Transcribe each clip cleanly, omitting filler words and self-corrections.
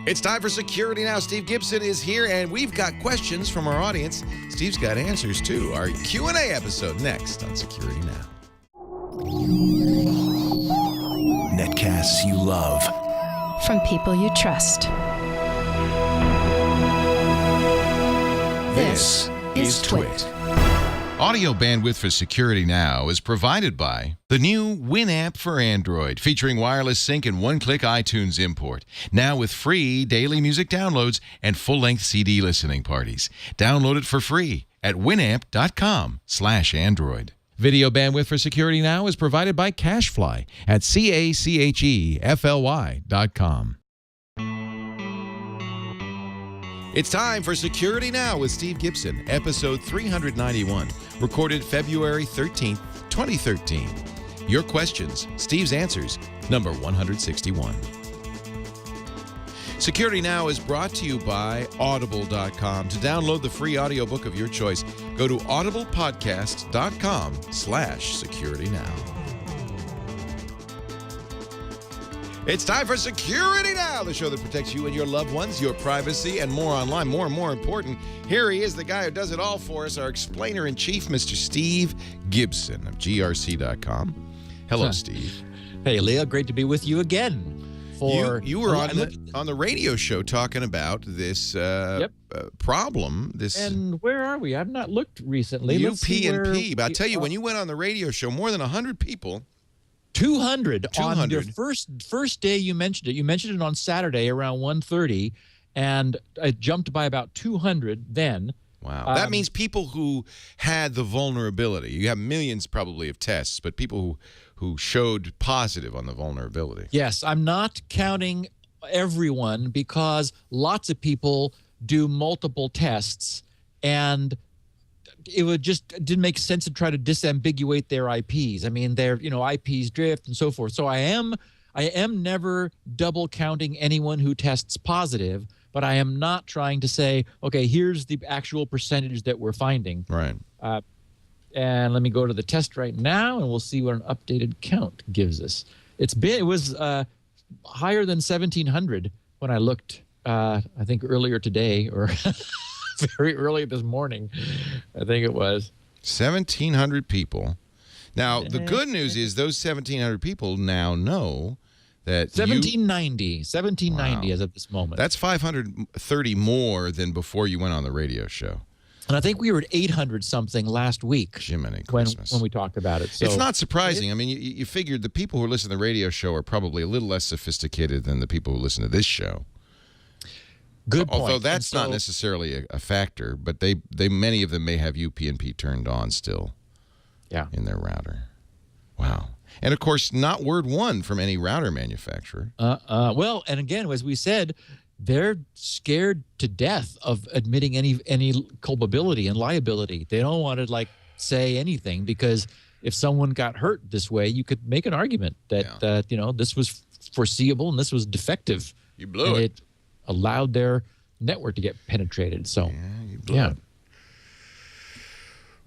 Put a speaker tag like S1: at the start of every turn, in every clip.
S1: It's time for Security Now. Steve Gibson is here, and we've got questions from our audience. Steve's got answers, too. Our Q&A episode next on Security Now.
S2: Netcasts you love.
S3: From people you trust.
S2: This is Twit.
S1: Audio bandwidth for Security Now is provided by the new Winamp for Android, featuring wireless sync and one-click iTunes import. Now with free daily music downloads and full-length CD listening parties. Download it for free at winamp.com/Android. Video bandwidth for Security Now is provided by CacheFly at CacheFly.com. It's time for Security Now with Steve Gibson, episode 391, recorded February 13th, 2013. Your questions, Steve's answers, number 161. Security Now is brought to you by Audible.com. To download the free audiobook of your choice, go to audiblepodcast.com/securitynow. It's time for Security Now, the show that protects you and your loved ones, your privacy, and more online. More and more important, here he is, the guy who does it all for us, our explainer-in-chief, Mr. Steve Gibson of grc.com. Hello, Steve.
S4: Hey, Leah, great to be with you again.
S1: You were on the radio show talking about this problem.
S4: And where are we? I've not looked recently.
S1: UP&P. But I tell you, when you went on the radio show, more than 100 people.
S4: 200 on your first day you mentioned it. You mentioned it on Saturday around 1:30, and it jumped by about 200 then.
S1: Wow. That means people who had the vulnerability. You have millions probably of tests, but people who showed positive on the vulnerability.
S4: Yes, I'm not counting everyone because lots of people do multiple tests, and it didn't make sense to try to disambiguate their IPs. I mean, their IPs drift and so forth. So I am never double counting anyone who tests positive, but I am not trying to say, okay, here's the actual percentage that we're finding.
S1: Right.
S4: And let me go to the test right now, and we'll see what an updated count gives us. It was higher than 1,700 when I looked, I think earlier today, or very early this morning, I think it was.
S1: 1,700 people. Now, the good news is those 1,700 people now know that
S4: 1790 as of this moment.
S1: That's 530 more than before you went on the radio show.
S4: And I think we were at 800-something last week
S1: Jiminy Christmas.
S4: when we talked about it. So
S1: it's not surprising. I mean, you figured the people who listen to the radio show are probably a little less sophisticated than the people who listen to this show.
S4: Good point.
S1: Although that's not necessarily a factor, but many of them may have UP&P turned on still in their router. Wow. And, of course, not word one from any router manufacturer.
S4: Well, and again, as we said, they're scared to death of admitting any culpability and liability. They don't want to, say anything because if someone got hurt this way, you could make an argument that, this was foreseeable and this was defective.
S1: You blew it.
S4: It allowed their network to get penetrated. So,
S1: you blew it.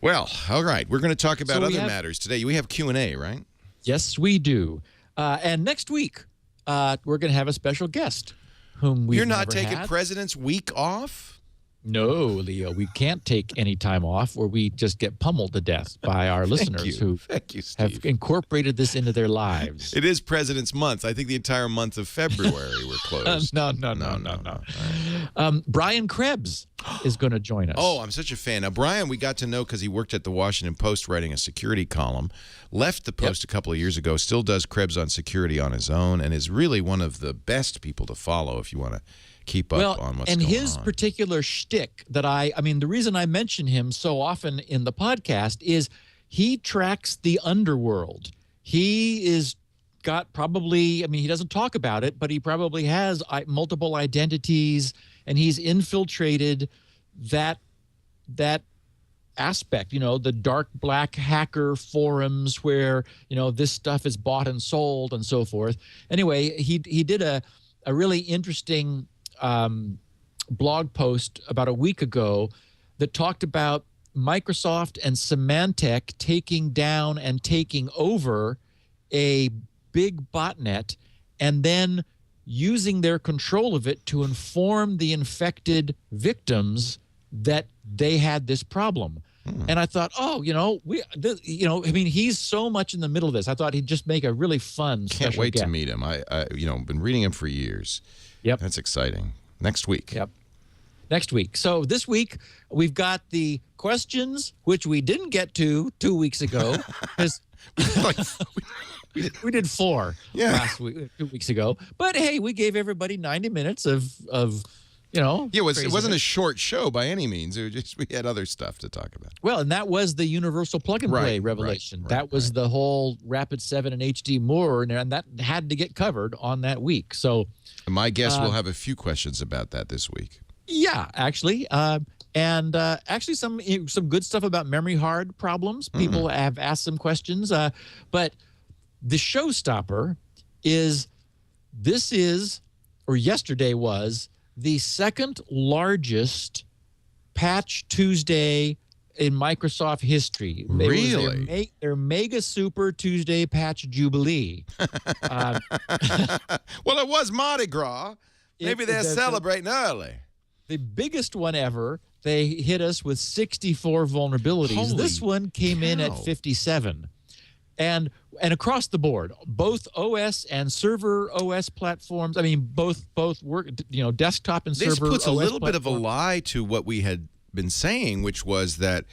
S1: Well, all right. We're going to talk about other matters today. We have Q&A, right?
S4: Yes, we do. And next week, we're going to have a special guest whom we've
S1: You're not
S4: never
S1: taking
S4: had.
S1: President's Week off?
S4: No, Leo, we can't take any time off or we just get pummeled to death by our listeners who have incorporated this into their lives.
S1: It is President's Month. I think the entire month of February we're closed.
S4: No. Brian Krebs is going to join us.
S1: Oh, I'm such a fan. Now, Brian, we got to know because he worked at the Washington Post writing a security column, left the Post a couple of years ago, still does Krebs on security on his own, and is really one of the best people to follow if you want to keep up on what's going on.
S4: And his particular shtick that I mean, the reason I mention him so often in the podcast is he tracks the underworld. He is got probably, I mean, he doesn't talk about it, but he probably has multiple identities, and he's infiltrated that aspect, the dark black hacker forums where, this stuff is bought and sold and so forth. Anyway, he did a really interesting blog post about a week ago that talked about Microsoft and Symantec taking down and taking over a big botnet and then using their control of it to inform the infected victims that they had this problem. And I thought, oh, I mean, he's so much in the middle of this. I thought he'd just make a really fun.
S1: Can't wait to meet him. I been reading him for years.
S4: Yep.
S1: That's exciting. Next week.
S4: Yep. Next week. So this week we've got the questions, which we didn't get to 2 weeks ago. We did 4 last week, 2 weeks ago. But hey, we gave everybody 90 minutes of
S1: Yeah, it wasn't a short show by any means. It was just we had other stuff to talk about.
S4: Well, and that was the universal plug-and-play revelation. That was the whole Rapid 7 and HD Moore, and that had to get covered on that week. So
S1: my guess we'll have a few questions about that this week.
S4: Yeah, actually. And actually some good stuff about memory hard problems. People have asked some questions. But the showstopper is yesterday was the second largest Patch Tuesday in Microsoft history.
S1: Really?
S4: Their Mega Super Tuesday Patch Jubilee.
S1: Well, it was Mardi Gras. Maybe they're celebrating early.
S4: The biggest one ever. They hit us with 64 vulnerabilities.
S1: Holy
S4: this one came in at 57. And across the board, both OS and server OS platforms. I mean, both work. Desktop and server.
S1: This puts
S4: OS
S1: a little
S4: platform.
S1: bit of a lie to what we had been saying, which was that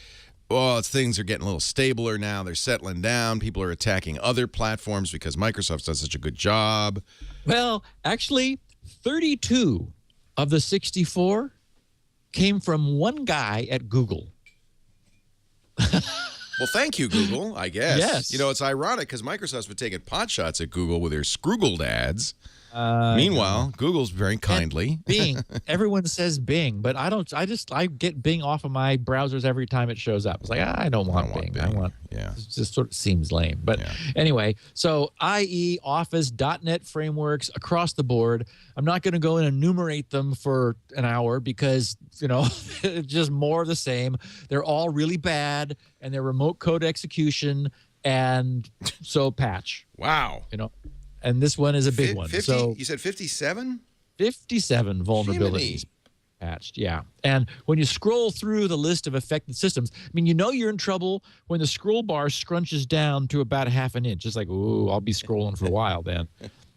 S1: things are getting a little stabler now. They're settling down. People are attacking other platforms because Microsoft does such a good job.
S4: Well, actually, 32 of the 64 came from one guy at Google.
S1: Well, thank you, Google, I guess.
S4: Yes.
S1: It's ironic because Microsoft's been taking pot shots at Google with their Scroogled ads. Meanwhile, Google's very kindly.
S4: Bing. Everyone says Bing, but I don't. I get Bing off of my browsers every time it shows up. It's like, I don't want Bing. It just sort of seems lame. But anyway, so IE, Office, .NET frameworks across the board. I'm not going to go and enumerate them for an hour because, it's just more of the same. They're all really bad, and they're remote code execution, and so patch.
S1: Wow.
S4: And this one is a big one.
S1: 50?
S4: So
S1: you said 57?
S4: 57 vulnerabilities patched, yeah. And when you scroll through the list of affected systems, I mean, you're in trouble when the scroll bar scrunches down to about a half an inch. It's like, ooh, I'll be scrolling for a while then.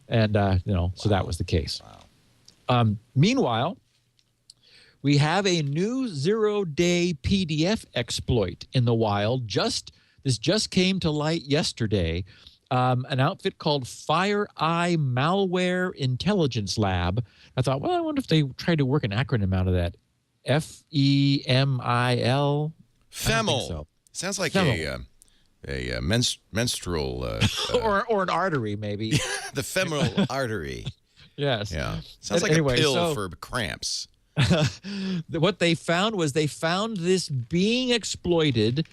S4: And, so that was the case.
S1: Wow.
S4: Meanwhile, we have a new zero-day PDF exploit in the wild. This just came to light yesterday. An outfit called FireEye Malware Intelligence Lab. I thought, well, I wonder if they tried to work an acronym out of that. FEMIL.
S1: FEMIL.
S4: So.
S1: Sounds like
S4: FEMIL.
S1: a menstrual...
S4: or an artery, maybe.
S1: The femoral artery.
S4: Yes.
S1: Yeah. Sounds like a pill for cramps.
S4: What they found was this being exploited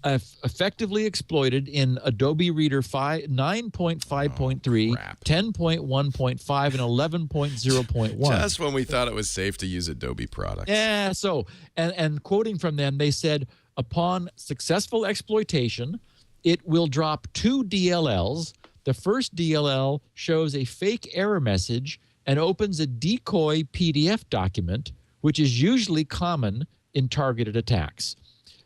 S4: effectively exploited in Adobe Reader 9.5.3, 10.1.5, and 11.0.1.
S1: Just when we thought it was safe to use Adobe products.
S4: Yeah, so, and quoting from them, they said, upon successful exploitation, it will drop 2 DLLs. The first DLL shows a fake error message and opens a decoy PDF document, which is usually common in targeted attacks.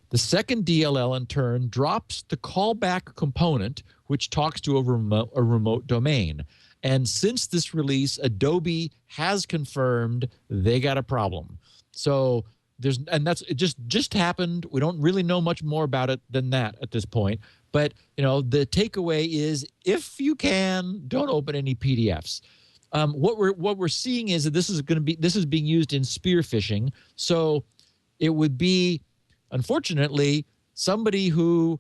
S4: The second DLL, in turn, drops the callback component, which talks to a remote domain. And since this release, Adobe has confirmed they got a problem. So it just happened. We don't really know much more about it than that at this point. But the takeaway is, if you can, don't open any PDFs. What we're seeing is that this is being used in spear phishing. So it would be, unfortunately, somebody who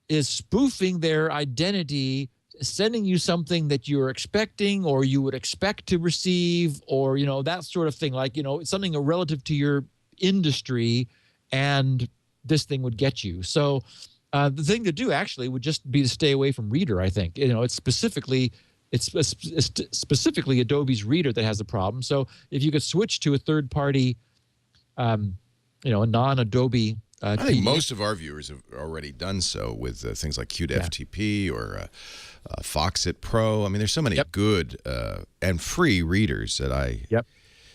S4: is spoofing their identity, sending you something that you're expecting or you would expect to receive, or that sort of thing, like something relative to your industry, and this thing would get you. So the thing to do actually would just be to stay away from Reader. I think it's specifically Adobe's Reader that has the problem. So if you could switch to a third party, a non-Adobe
S1: I think
S4: PDF.
S1: most of our viewers have already done so with things like QtFTP or Foxit Pro. I mean, there's so many good and free readers that I.
S4: Yep.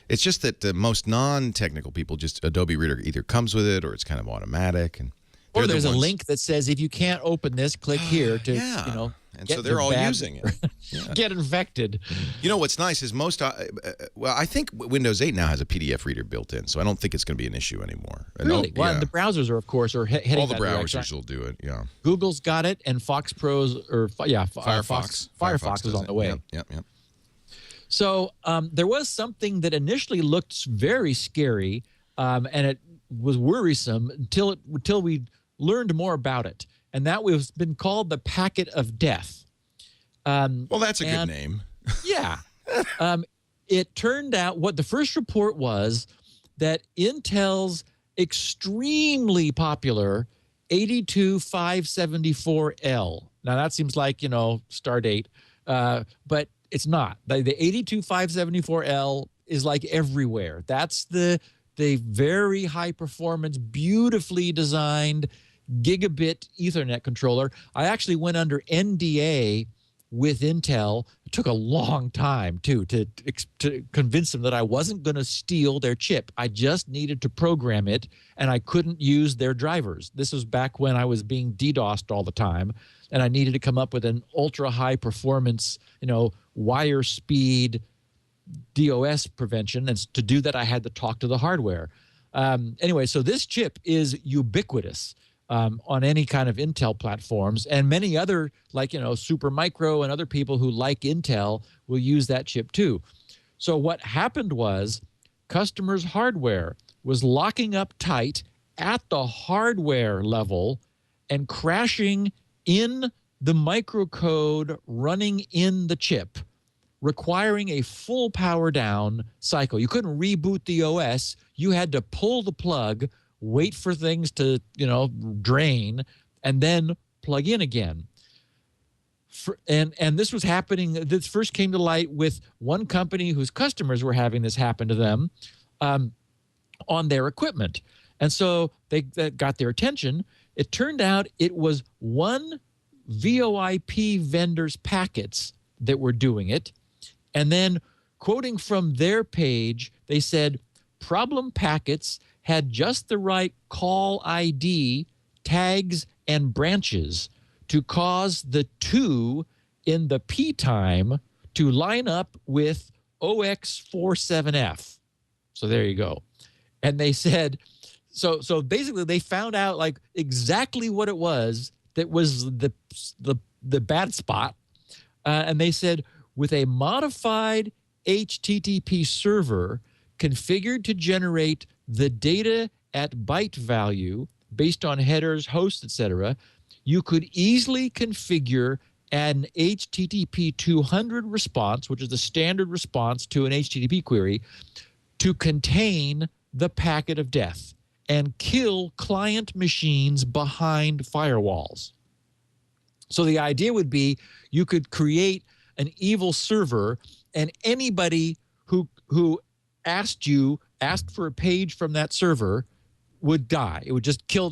S1: It's just that the most non-technical people, just Adobe Reader either comes with it or it's kind of automatic, and
S4: or there's a link that says if you can't open this, click here to
S1: And so they're all using it.
S4: Get infected.
S1: You know what's nice is most, well, I think Windows 8 now has a PDF reader built in, so I don't think it's going to be an issue anymore.
S4: Really? Well, and the browsers are, of course, heading
S1: all the
S4: that
S1: browsers
S4: direction.
S1: will do it. Yeah.
S4: Google's got it, and Firefox is on the way.
S1: Yep.
S4: So there was something that initially looked very scary, and it was worrisome until we learned more about it. And that was been called the packet of death.
S1: Well, that's a good name.
S4: Yeah. It turned out what the first report was that Intel's extremely popular 82574L. Now, that seems like, Stardate, but it's not. The 82574L is like everywhere. That's the very high performance, beautifully designed gigabit Ethernet controller. I actually went under NDA with Intel. It took a long time, too, to convince them that I wasn't going to steal their chip. I just needed to program it, and I couldn't use their drivers. This was back when I was being DDoSed all the time, and I needed to come up with an ultra-high performance, wire speed DOS prevention. And to do that, I had to talk to the hardware. Anyway, so this chip is ubiquitous on any kind of Intel platforms, and many other, like, Supermicro and other people who like Intel will use that chip too. So what happened was customers' hardware was locking up tight at the hardware level and crashing in the microcode running in the chip, requiring a full power down cycle. You couldn't reboot the OS. You had to pull the plug, wait for things to, drain, and then plug in again. And this was happening. This first came to light with one company whose customers were having this happen to them on their equipment. And so they got their attention. It turned out it was one VoIP vendor's packets that were doing it. And then, quoting from their page, they said, problem packets had just the right call ID, tags, and branches to cause the 2 in the P time to line up with OX47F. So there you go. And they said, so basically they found out like exactly what it was that was the bad spot. And they said, with a modified HTTP server configured to generate the data at byte value based on headers, hosts, etc., you could easily configure an HTTP 200 response, which is the standard response to an HTTP query, to contain the packet of death and kill client machines behind firewalls. So the idea would be you could create an evil server, and anybody who asked for a page from that server would die. It would just kill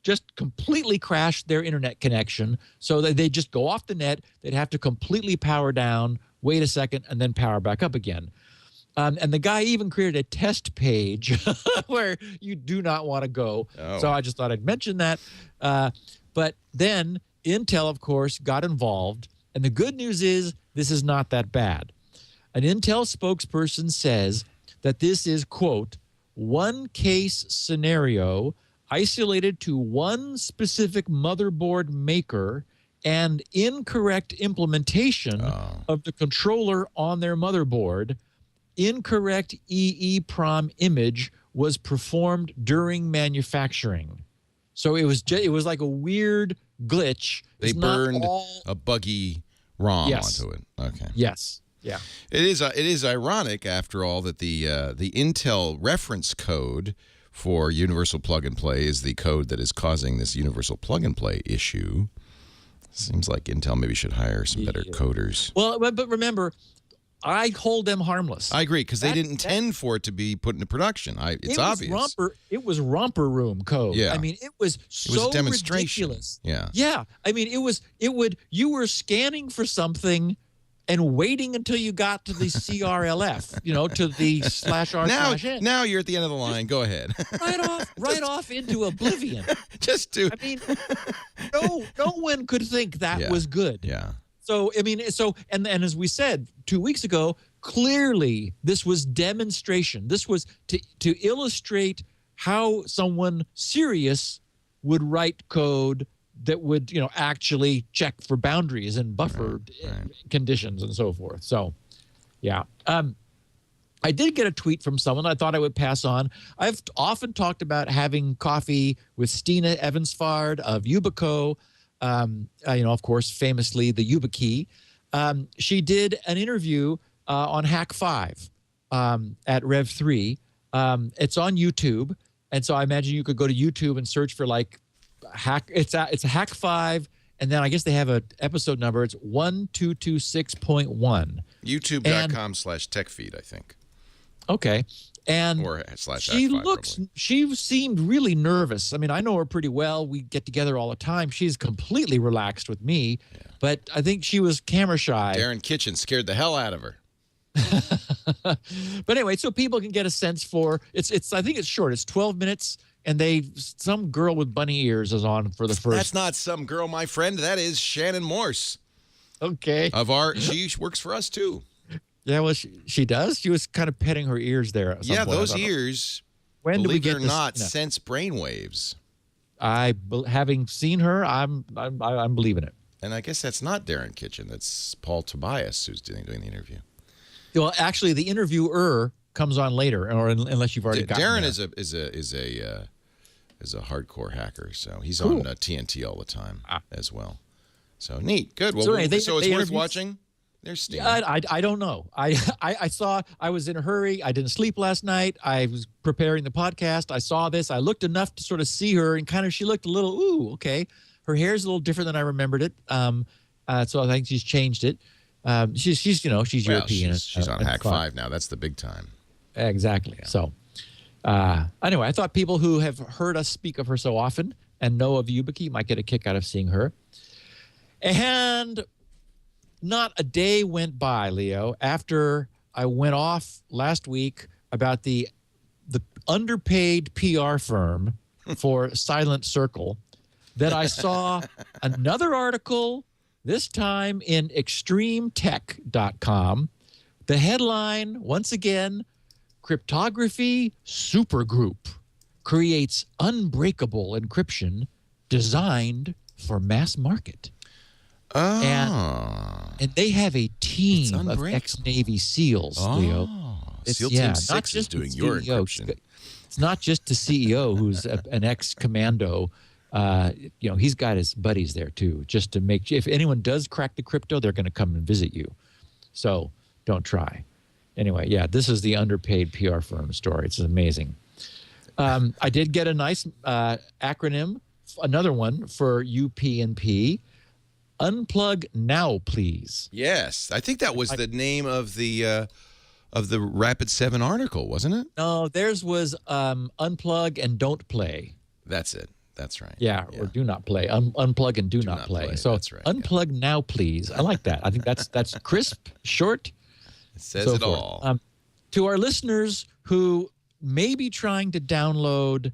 S4: just completely crash their internet connection, so that they just go off the net. They'd have to completely power down, wait a second, and then power back up again. And the guy even created a test page where you do not want to go. Oh. So I just thought I'd mention that. But then Intel, of course, got involved. And the good news is this is not that bad. An Intel spokesperson says that this is, quote, one case scenario isolated to one specific motherboard maker and incorrect implementation of the controller on their motherboard. Incorrect EEPROM image was performed during manufacturing. So it was like a weird glitch.
S1: They burned a buggy ROM onto it. Okay.
S4: Yes. Yeah.
S1: It is ironic, after all, that the Intel reference code for Universal Plug and Play is the code that is causing this Universal Plug and Play issue. Seems like Intel maybe should hire some better coders.
S4: Well, but remember, I hold them harmless.
S1: I agree, because they didn't intend for it to be put into production. It's obvious.
S4: It was romper room code.
S1: Yeah.
S4: I mean, it was
S1: It was a demonstration.
S4: ridiculous.
S1: Yeah.
S4: Yeah. I mean, you were scanning for something and waiting until you got to the CRLF, to the /R/N.
S1: Now you're at the end of the line. Go ahead.
S4: Right off into oblivion.
S1: Just do.
S4: I mean, no one could think that was good.
S1: Yeah.
S4: So, I mean, and as we said 2 weeks ago, clearly this was demonstration. This was to illustrate how someone serious would write code that would, actually check for boundaries and buffer conditions and so forth. So, yeah. I did get a tweet from someone I thought I would pass on. I've often talked about having coffee with Stina Evansfard of Yubico. Of course, famously the YubiKey. She did an interview on Hack 5 at Rev 3. It's on YouTube, and so I imagine you could go to YouTube and search for like Hack. It's a Hack 5, and then I guess they have an episode number. It's 1226.1.
S1: YouTube.com/techfeed, I think.
S4: Okay. And
S1: or
S4: she seemed really nervous. I mean, I know her pretty well. We get together all the time. She's completely relaxed with me, but I think she was camera shy.
S1: Darren Kitchen scared the hell out of her.
S4: But anyway, so people can get a sense for it's I think it's short. It's 12 minutes, and some girl with bunny ears is on for the first.
S1: That's not some girl, my friend. That is Shannon Morse.
S4: Okay.
S1: She works for us too.
S4: Yeah, well, she does. She was kind of petting her ears there. At some point.
S1: Those ears.
S4: When do we get
S1: it or not, sense brainwaves.
S4: Having seen her, I'm believing it.
S1: And I guess that's not Darren Kitchen. That's Paul Tobias who's doing the interview.
S4: Well, actually, the interviewer comes on later, or unless you've already gotten
S1: Darren
S4: there.
S1: is a hardcore hacker, so he's on TNT all the time as well. So neat, good. Well, so it's worth watching. There's Steve.
S4: I don't know. I was in a hurry. I didn't sleep last night. I was preparing the podcast. I saw this. I looked enough to sort of see her, and she looked a little, okay. Her hair's a little different than I remembered it. So I think she's changed it. She's European.
S1: She's on Hack 5 now. That's the big time.
S4: Exactly. Yeah. So anyway, I thought people who have heard us speak of her so often and know of YubiKey might get a kick out of seeing her. And not a day went by, Leo, after I went off last week about the underpaid PR firm for Silent Circle that I saw another article, this time in extremetech.com. The headline, once again, Cryptography Supergroup creates unbreakable encryption designed for mass market.
S1: Oh.
S4: And they have a team of ex-Navy SEALs, Leo.
S1: SEAL Team 6 is doing your encryption.
S4: It's not just the CEO who's an ex-commando. He's got his buddies there, too, just to make – if anyone does crack the crypto, they're going to come and visit you. So don't try. Anyway, this is the underpaid PR firm story. It's amazing. I did get a nice acronym, another one for UP&P. Unplug now, please.
S1: Yes, I think that was the name of the Rapid 7 article, wasn't it?
S4: No, theirs was unplug and don't play.
S1: That's it. That's right.
S4: Yeah. Or do not play. Unplug and do not play. So
S1: that's right.
S4: Unplug now, please. I like that. I think that's crisp, short.
S1: It says it all.
S4: To our listeners who may be trying to download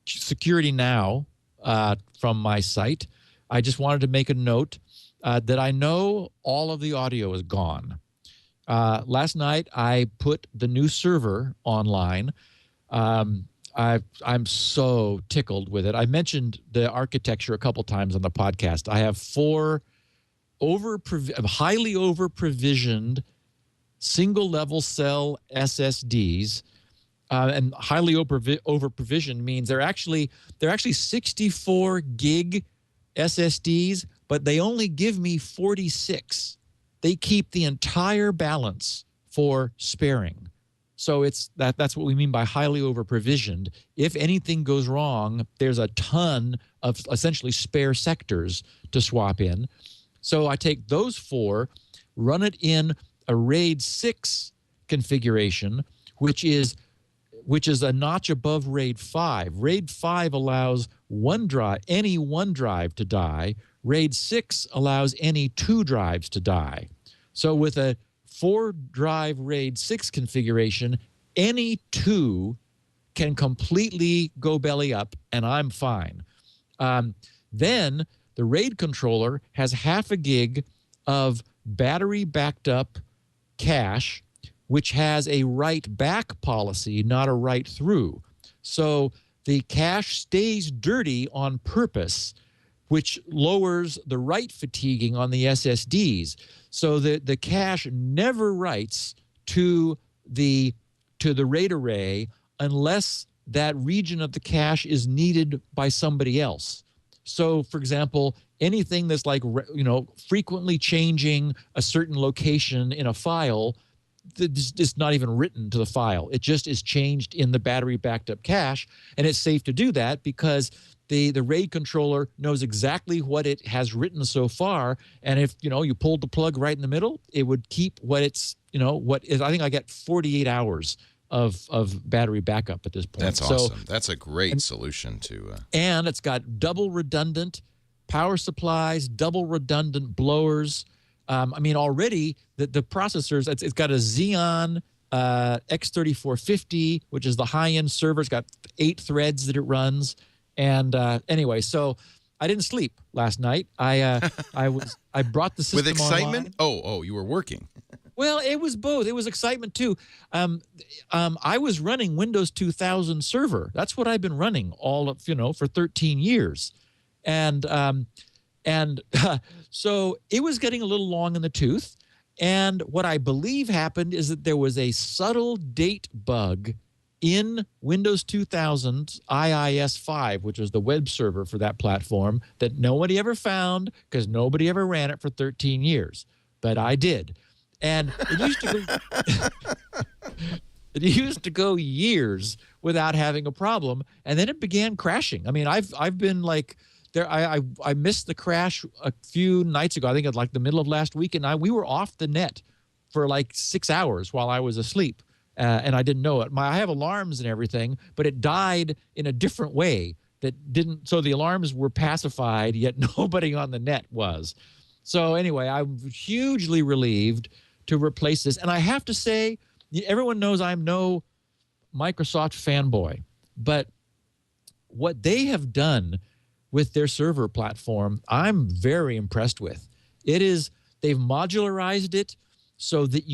S4: Security Now from my site, I just wanted to make a note that I know all of the audio is gone. Last night, I put the new server online. I'm so tickled with it. I mentioned the architecture a couple times on the podcast. I have 4 highly over-provisioned single-level cell SSDs. And highly over-provisioned means they're actually 64 gig SSDs, but they only give me 46. They keep the entire balance for sparing. So that's what we mean by highly over-provisioned. If anything goes wrong, there's a ton of essentially spare sectors to swap in. So I take those 4, run it in a RAID 6 configuration, which is a notch above RAID 5. RAID 5 allows any one drive to die. RAID 6 allows any 2 drives to die. So with a 4-drive RAID 6 configuration, any 2 can completely go belly up, and I'm fine. Then the RAID controller has half a gig of battery backed up cache, which has a write back policy, not a write through. So the cache stays dirty on purpose, which lowers the write fatiguing on the SSDs. So the cache never writes to the RAID array unless that region of the cache is needed by somebody else. So, for example, anything that's like, frequently changing a certain location in a file, it's not even written to the file. It just is changed in the battery backed up cache, and it's safe to do that because the RAID controller knows exactly what it has written so far, and if you pulled the plug right in the middle, it would keep what it's I think I get 48 hours of battery backup at this point.
S1: That's awesome. So, that's a great solution to.
S4: And it's got double redundant power supplies, double redundant blowers. Already the processors, it's got a Xeon X3450, which is the high-end server. It's got 8 threads that it runs. And anyway, so I didn't sleep last night. I brought the system
S1: with excitement.
S4: Online.
S1: Oh, you were working.
S4: Well, it was both. It was excitement too. I was running Windows 2000 Server. That's what I've been running for 13 years, and so it was getting a little long in the tooth. And what I believe happened is that there was a subtle date bug in Windows 2000 IIS5, which was the web server for that platform, that nobody ever found because nobody ever ran it for 13 years. But I did. And it used to go years without having a problem, and then it began crashing. I mean, I've been like there. I missed the crash a few nights ago. I think it's like the middle of last week, and we were off the net for like 6 hours while I was asleep, and I didn't know it. I have alarms and everything, but it died in a different way that didn't. So the alarms were pacified, yet nobody on the net was. So anyway, I'm hugely relieved to replace this. And I have to say, everyone knows I'm no Microsoft fanboy, but what they have done with their server platform, I'm very impressed with. They've modularized it so that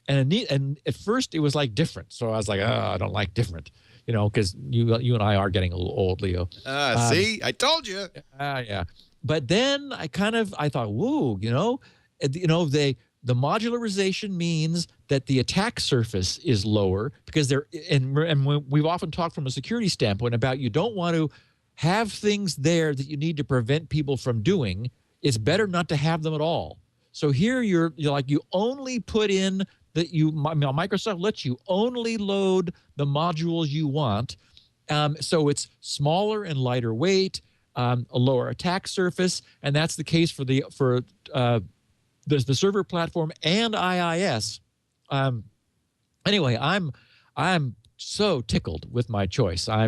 S4: and at first it was like different. So I was like, I don't like different, because you and I are getting a little old, Leo.
S1: See, I told you.
S4: Yeah. But then I thought, whoa, the modularization means that the attack surface is lower because we've often talked from a security standpoint about you don't want to have things there that you need to prevent people from doing. It's better not to have them at all. So here you're like, you only put in that Microsoft lets you only load the modules you want. So it's smaller and lighter weight, a lower attack surface, and that's the case for the server platform and IIS. Anyway, I'm so tickled with my choice. I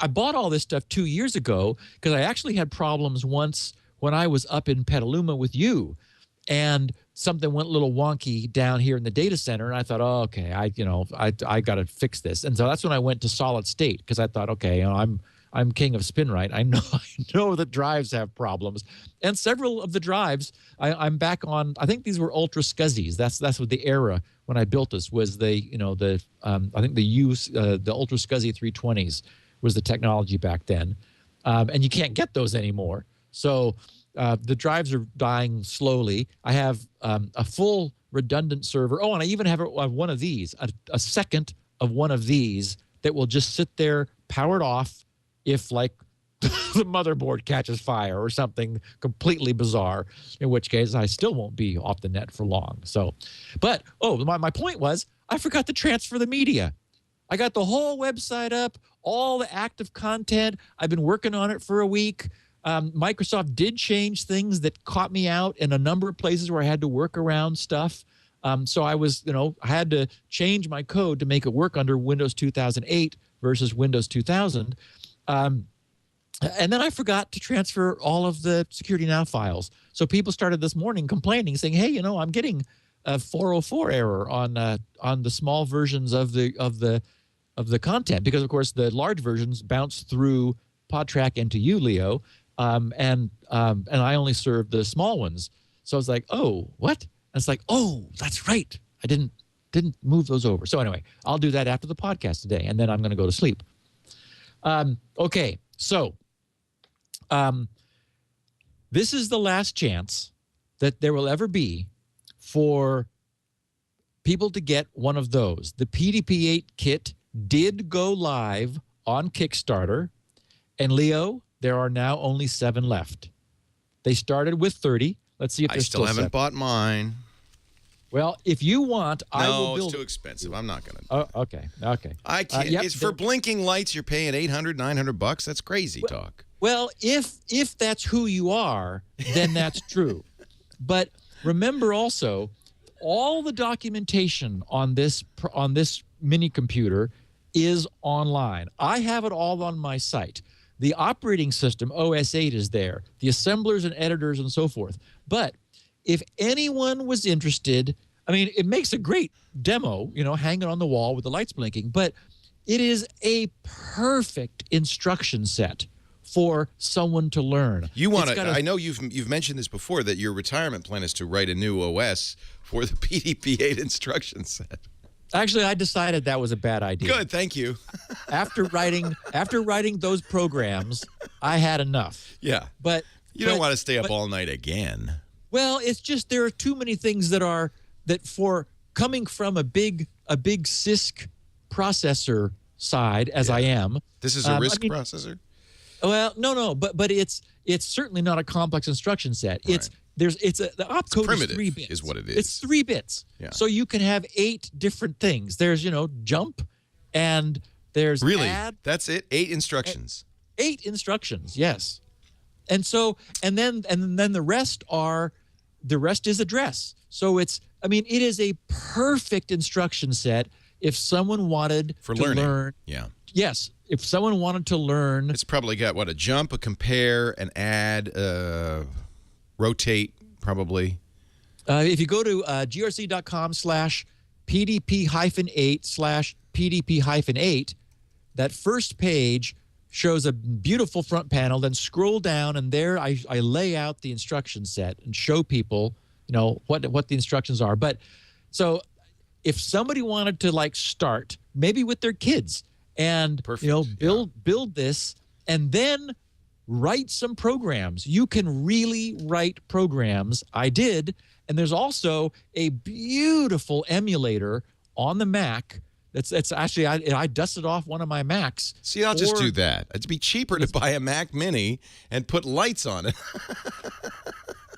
S4: bought all this stuff 2 years ago because I actually had problems once when I was up in Petaluma with you, and something went a little wonky down here in the data center, and I thought, oh, okay, I got to fix this. And so that's when I went to solid state because I thought, okay, I'm king of SpinRite. I know that drives have problems, and several of the drives I'm back on. I think these were Ultra SCSIs. That's what the era when I built this was. I think the Ultra SCSI 320s was the technology back then, and you can't get those anymore. So the drives are dying slowly. I have a full redundant server. Oh, and I even have one of these, a second of one of these that will just sit there powered off if like the motherboard catches fire or something completely bizarre, in which case I still won't be off the net for long. So, but, my point was I forgot to transfer the media. I got the whole website up, all the active content. I've been working on it for a week. Microsoft did change things that caught me out in a number of places where I had to work around stuff. So I was, I had to change my code to make it work under Windows 2008 versus Windows 2000. And then I forgot to transfer all of the Security Now files. So people started this morning complaining, saying, "Hey, I'm getting a 404 error on the small versions of the content, because of course the large versions bounce through PodTrack and to you, Leo, and I only serve the small ones." So I was like, "Oh, what?" And it's like, "Oh, that's right. I didn't move those over." So anyway, I'll do that after the podcast today, and then I'm going to go to sleep. Okay, so this is the last chance that there will ever be for people to get one of those. The PDP-8 kit did go live on Kickstarter, and Leo, there are now only 7 left. They started with 30. Let's see if there's still 7.
S1: I still haven't bought mine.
S4: Well, if you want, I will build.
S1: No, it's too expensive. I'm not going to.
S4: Oh, okay.
S1: I can't. It's for blinking lights. You're paying $800, $900. That's crazy talk.
S4: Well, if that's who you are, then that's true. But remember also, all the documentation on this mini computer is online. I have it all on my site. The operating system, OS 8, is there. The assemblers and editors and so forth. But if anyone was interested, I mean, it makes a great demo, hanging on the wall with the lights blinking, but it is a perfect instruction set for someone to learn.
S1: I know you've mentioned this before, that your retirement plan is to write a new OS for the PDP-8 instruction set.
S4: Actually, I decided that was a bad idea.
S1: Good, thank you.
S4: After writing those programs, I had enough.
S1: Yeah.
S4: But
S1: you don't want to stay up all night again.
S4: Well, it's just there are too many things that for coming from a big CISC processor side, as I am.
S1: This is a RISC processor?
S4: Well, no, but it's certainly not a complex instruction set.
S1: Right.
S4: The opcode is 3 bits.
S1: Is what it is.
S4: It's 3 bits.
S1: Yeah.
S4: So you can have 8 different things. There's, jump, and there's add.
S1: That's it? 8 instructions.
S4: 8 instructions, yes. And then the rest is address. So it is a perfect instruction set if someone wanted to learn.
S1: Yeah.
S4: Yes, if someone wanted to learn.
S1: It's probably got a jump, a compare, an add, rotate, probably.
S4: If you go to grc.com/pdp-8/pdp-8, that first page shows a beautiful front panel. Then scroll down, and there I lay out the instruction set and show people, what the instructions are. But so if somebody wanted to start maybe with their kids and build this and then write some programs. You can really write programs. I did. And there's also a beautiful emulator on the Mac. That's actually, I dusted off one of my Macs.
S1: See, I'll just do that. It'd be cheaper to buy a Mac Mini and put lights on it.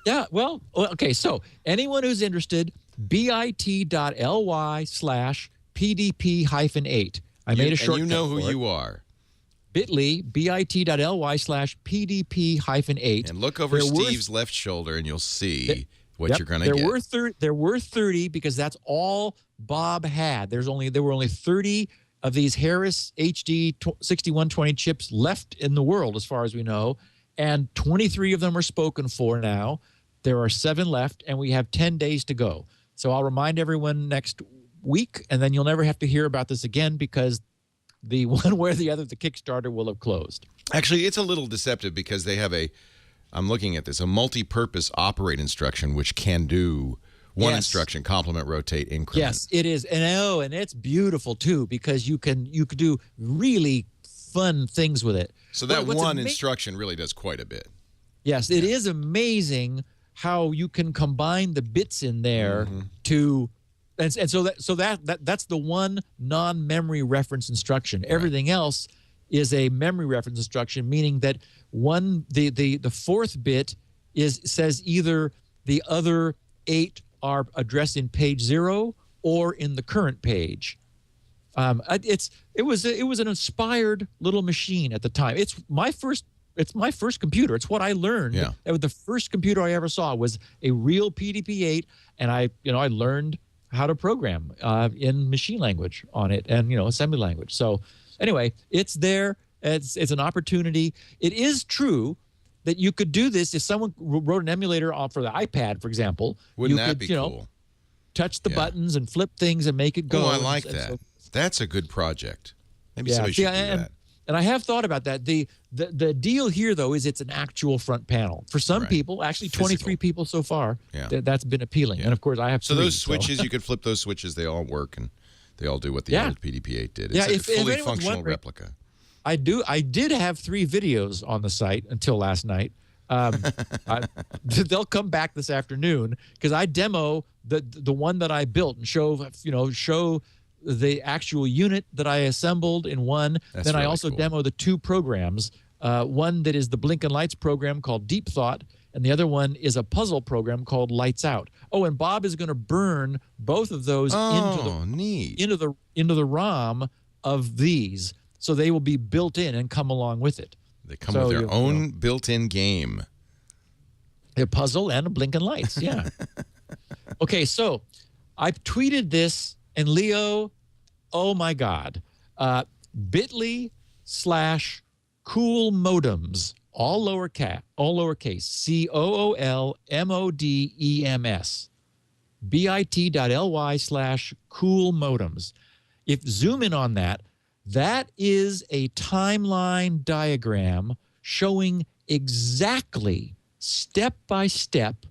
S4: Yeah, well, okay. So anyone who's interested, bit.ly/pdp-8. I made a shortcut.
S1: And you know who you are.
S4: bit.ly/pdp-8.
S1: And look over Steve's left shoulder, and you'll see what you're going to get.
S4: There were 30 because that's all Bob had. There were only 30 of these Harris HD 6120 chips left in the world, as far as we know, and 23 of them are spoken for now. There are 7 left, and we have 10 days to go. So I'll remind everyone next week, and then you'll never have to hear about this again, because the one way or the other, the Kickstarter will have closed.
S1: Actually, it's a little deceptive because they have I'm looking at this, a multi-purpose operate instruction, which can do one instruction, complement, rotate, increment.
S4: Yes, it is. And it's beautiful too, because you could do really fun things with it.
S1: So that one instruction really does quite a bit.
S4: Yes, it is amazing how you can combine the bits in there to and so that's the one non-memory reference instruction. Right. Everything else is a memory reference instruction, meaning that the fourth bit says either the other 8 are addressed in page 0 or in the current page. It was an inspired little machine at the time. It's my first it's my first computer. It's what I learned.
S1: Yeah.
S4: That was the first computer I ever saw was a real PDP-8, and I learned how to program in machine language on it and assembly language. So anyway, it's there. It's an opportunity. It is true that you could do this if someone wrote an emulator for the iPad, for example.
S1: Wouldn't
S4: you
S1: that
S4: could,
S1: be cool?
S4: Touch the buttons and flip things and make it go.
S1: Oh, I like
S4: and
S1: that.
S4: so,
S1: That's a good project. Maybe somebody should do that.
S4: And I have thought about that. The deal here, though, is it's an actual front panel. For some people, actually 23 people so far, that's been appealing. Yeah. And, of course, I have
S1: So those switches, you could flip those switches. They all work, and they all do what the old PDP-8 did. It's a fully functional replica.
S4: I did have 3 videos on the site until last night. They'll come back this afternoon because I demo the one that I built and show the actual unit that I assembled in one.
S1: That's
S4: then
S1: really
S4: I also
S1: cool.
S4: demo the 2 programs. One that is the Blinking Lights program called Deep Thought, and the other one is a puzzle program called Lights Out. Oh, and Bob is going to burn both of those into the ROM of these, so they will be built in and come along with it.
S1: They come with their own built-in game.
S4: A puzzle and a Blinking Lights, yeah. Okay, so I tweeted this, and Leo, oh my God, bit.ly/cool modems, all lowercase, COOLMODEMS, bit.ly/cool modems. If zoom in on that, that is a timeline diagram showing exactly step by step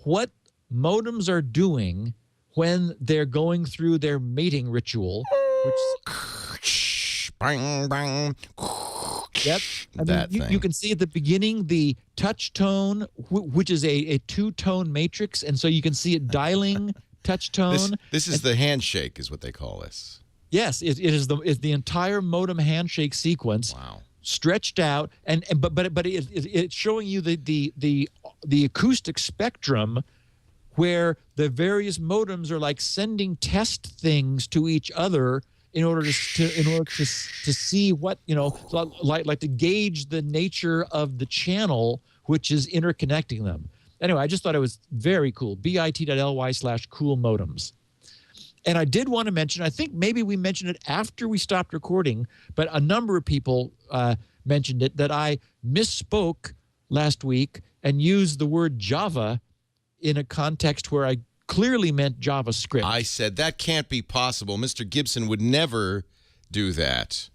S4: what modems are doing when they're going through their mating ritual.
S1: Bang, bang.
S4: Yep. You can see at the beginning the touch tone, which is a 2-tone matrix, and so you can see it dialing touch tone.
S1: This is the handshake, is what they call this.
S4: Yes, it is the entire modem handshake sequence.
S1: Wow.
S4: Stretched out, but it's showing you the acoustic spectrum where the various modems are like sending test things to each other in order to see what like to gauge the nature of the channel which is interconnecting them. Anyway, I just thought it was very cool. bit.ly/cool modems. And I did want to mention, I think maybe we mentioned it after we stopped recording, but a number of people mentioned it, that I misspoke last week and used the word Java in a context where I clearly meant JavaScript.
S1: I said that can't be possible. Mr. Gibson would never do that.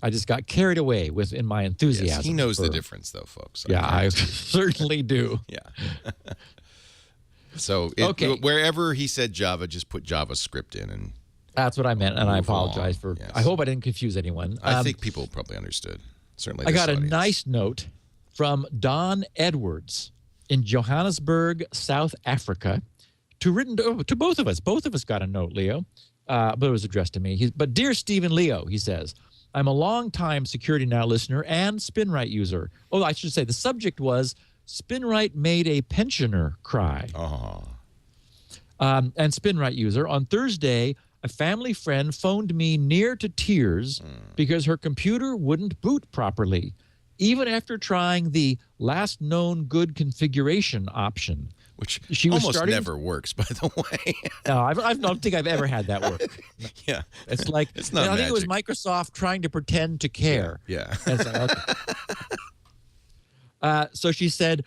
S4: I just got carried away in my enthusiasm.
S1: Yes, he knows the difference, though, folks.
S4: Yeah, I certainly do.
S1: Yeah. So wherever he said Java, just put JavaScript in. And
S4: that's what I meant, and I apologize for.
S1: Yes.
S4: I hope I didn't confuse anyone.
S1: I think people probably understood. Certainly,
S4: I got
S1: audience.
S4: a nice note from Don Edwards in Johannesburg, South Africa, to both of us. Both of us got a note, Leo, but it was addressed to me. But dear Stephen Leo, he says, I'm a long-time Security Now listener and SpinRite user. Oh, I should say the subject was SpinRite made a pensioner cry.
S1: Oh.
S4: And SpinRite user. On Thursday, a family friend phoned me near to tears because her computer wouldn't boot properly, even after trying the last known good configuration option.
S1: Which almost never works, by the way.
S4: No, I don't think I've ever had that work.
S1: Yeah.
S4: It's like,
S1: it's not
S4: I think it was
S1: magic.
S4: Microsoft trying to pretend to care.
S1: Yeah.
S4: It's like, okay. So she said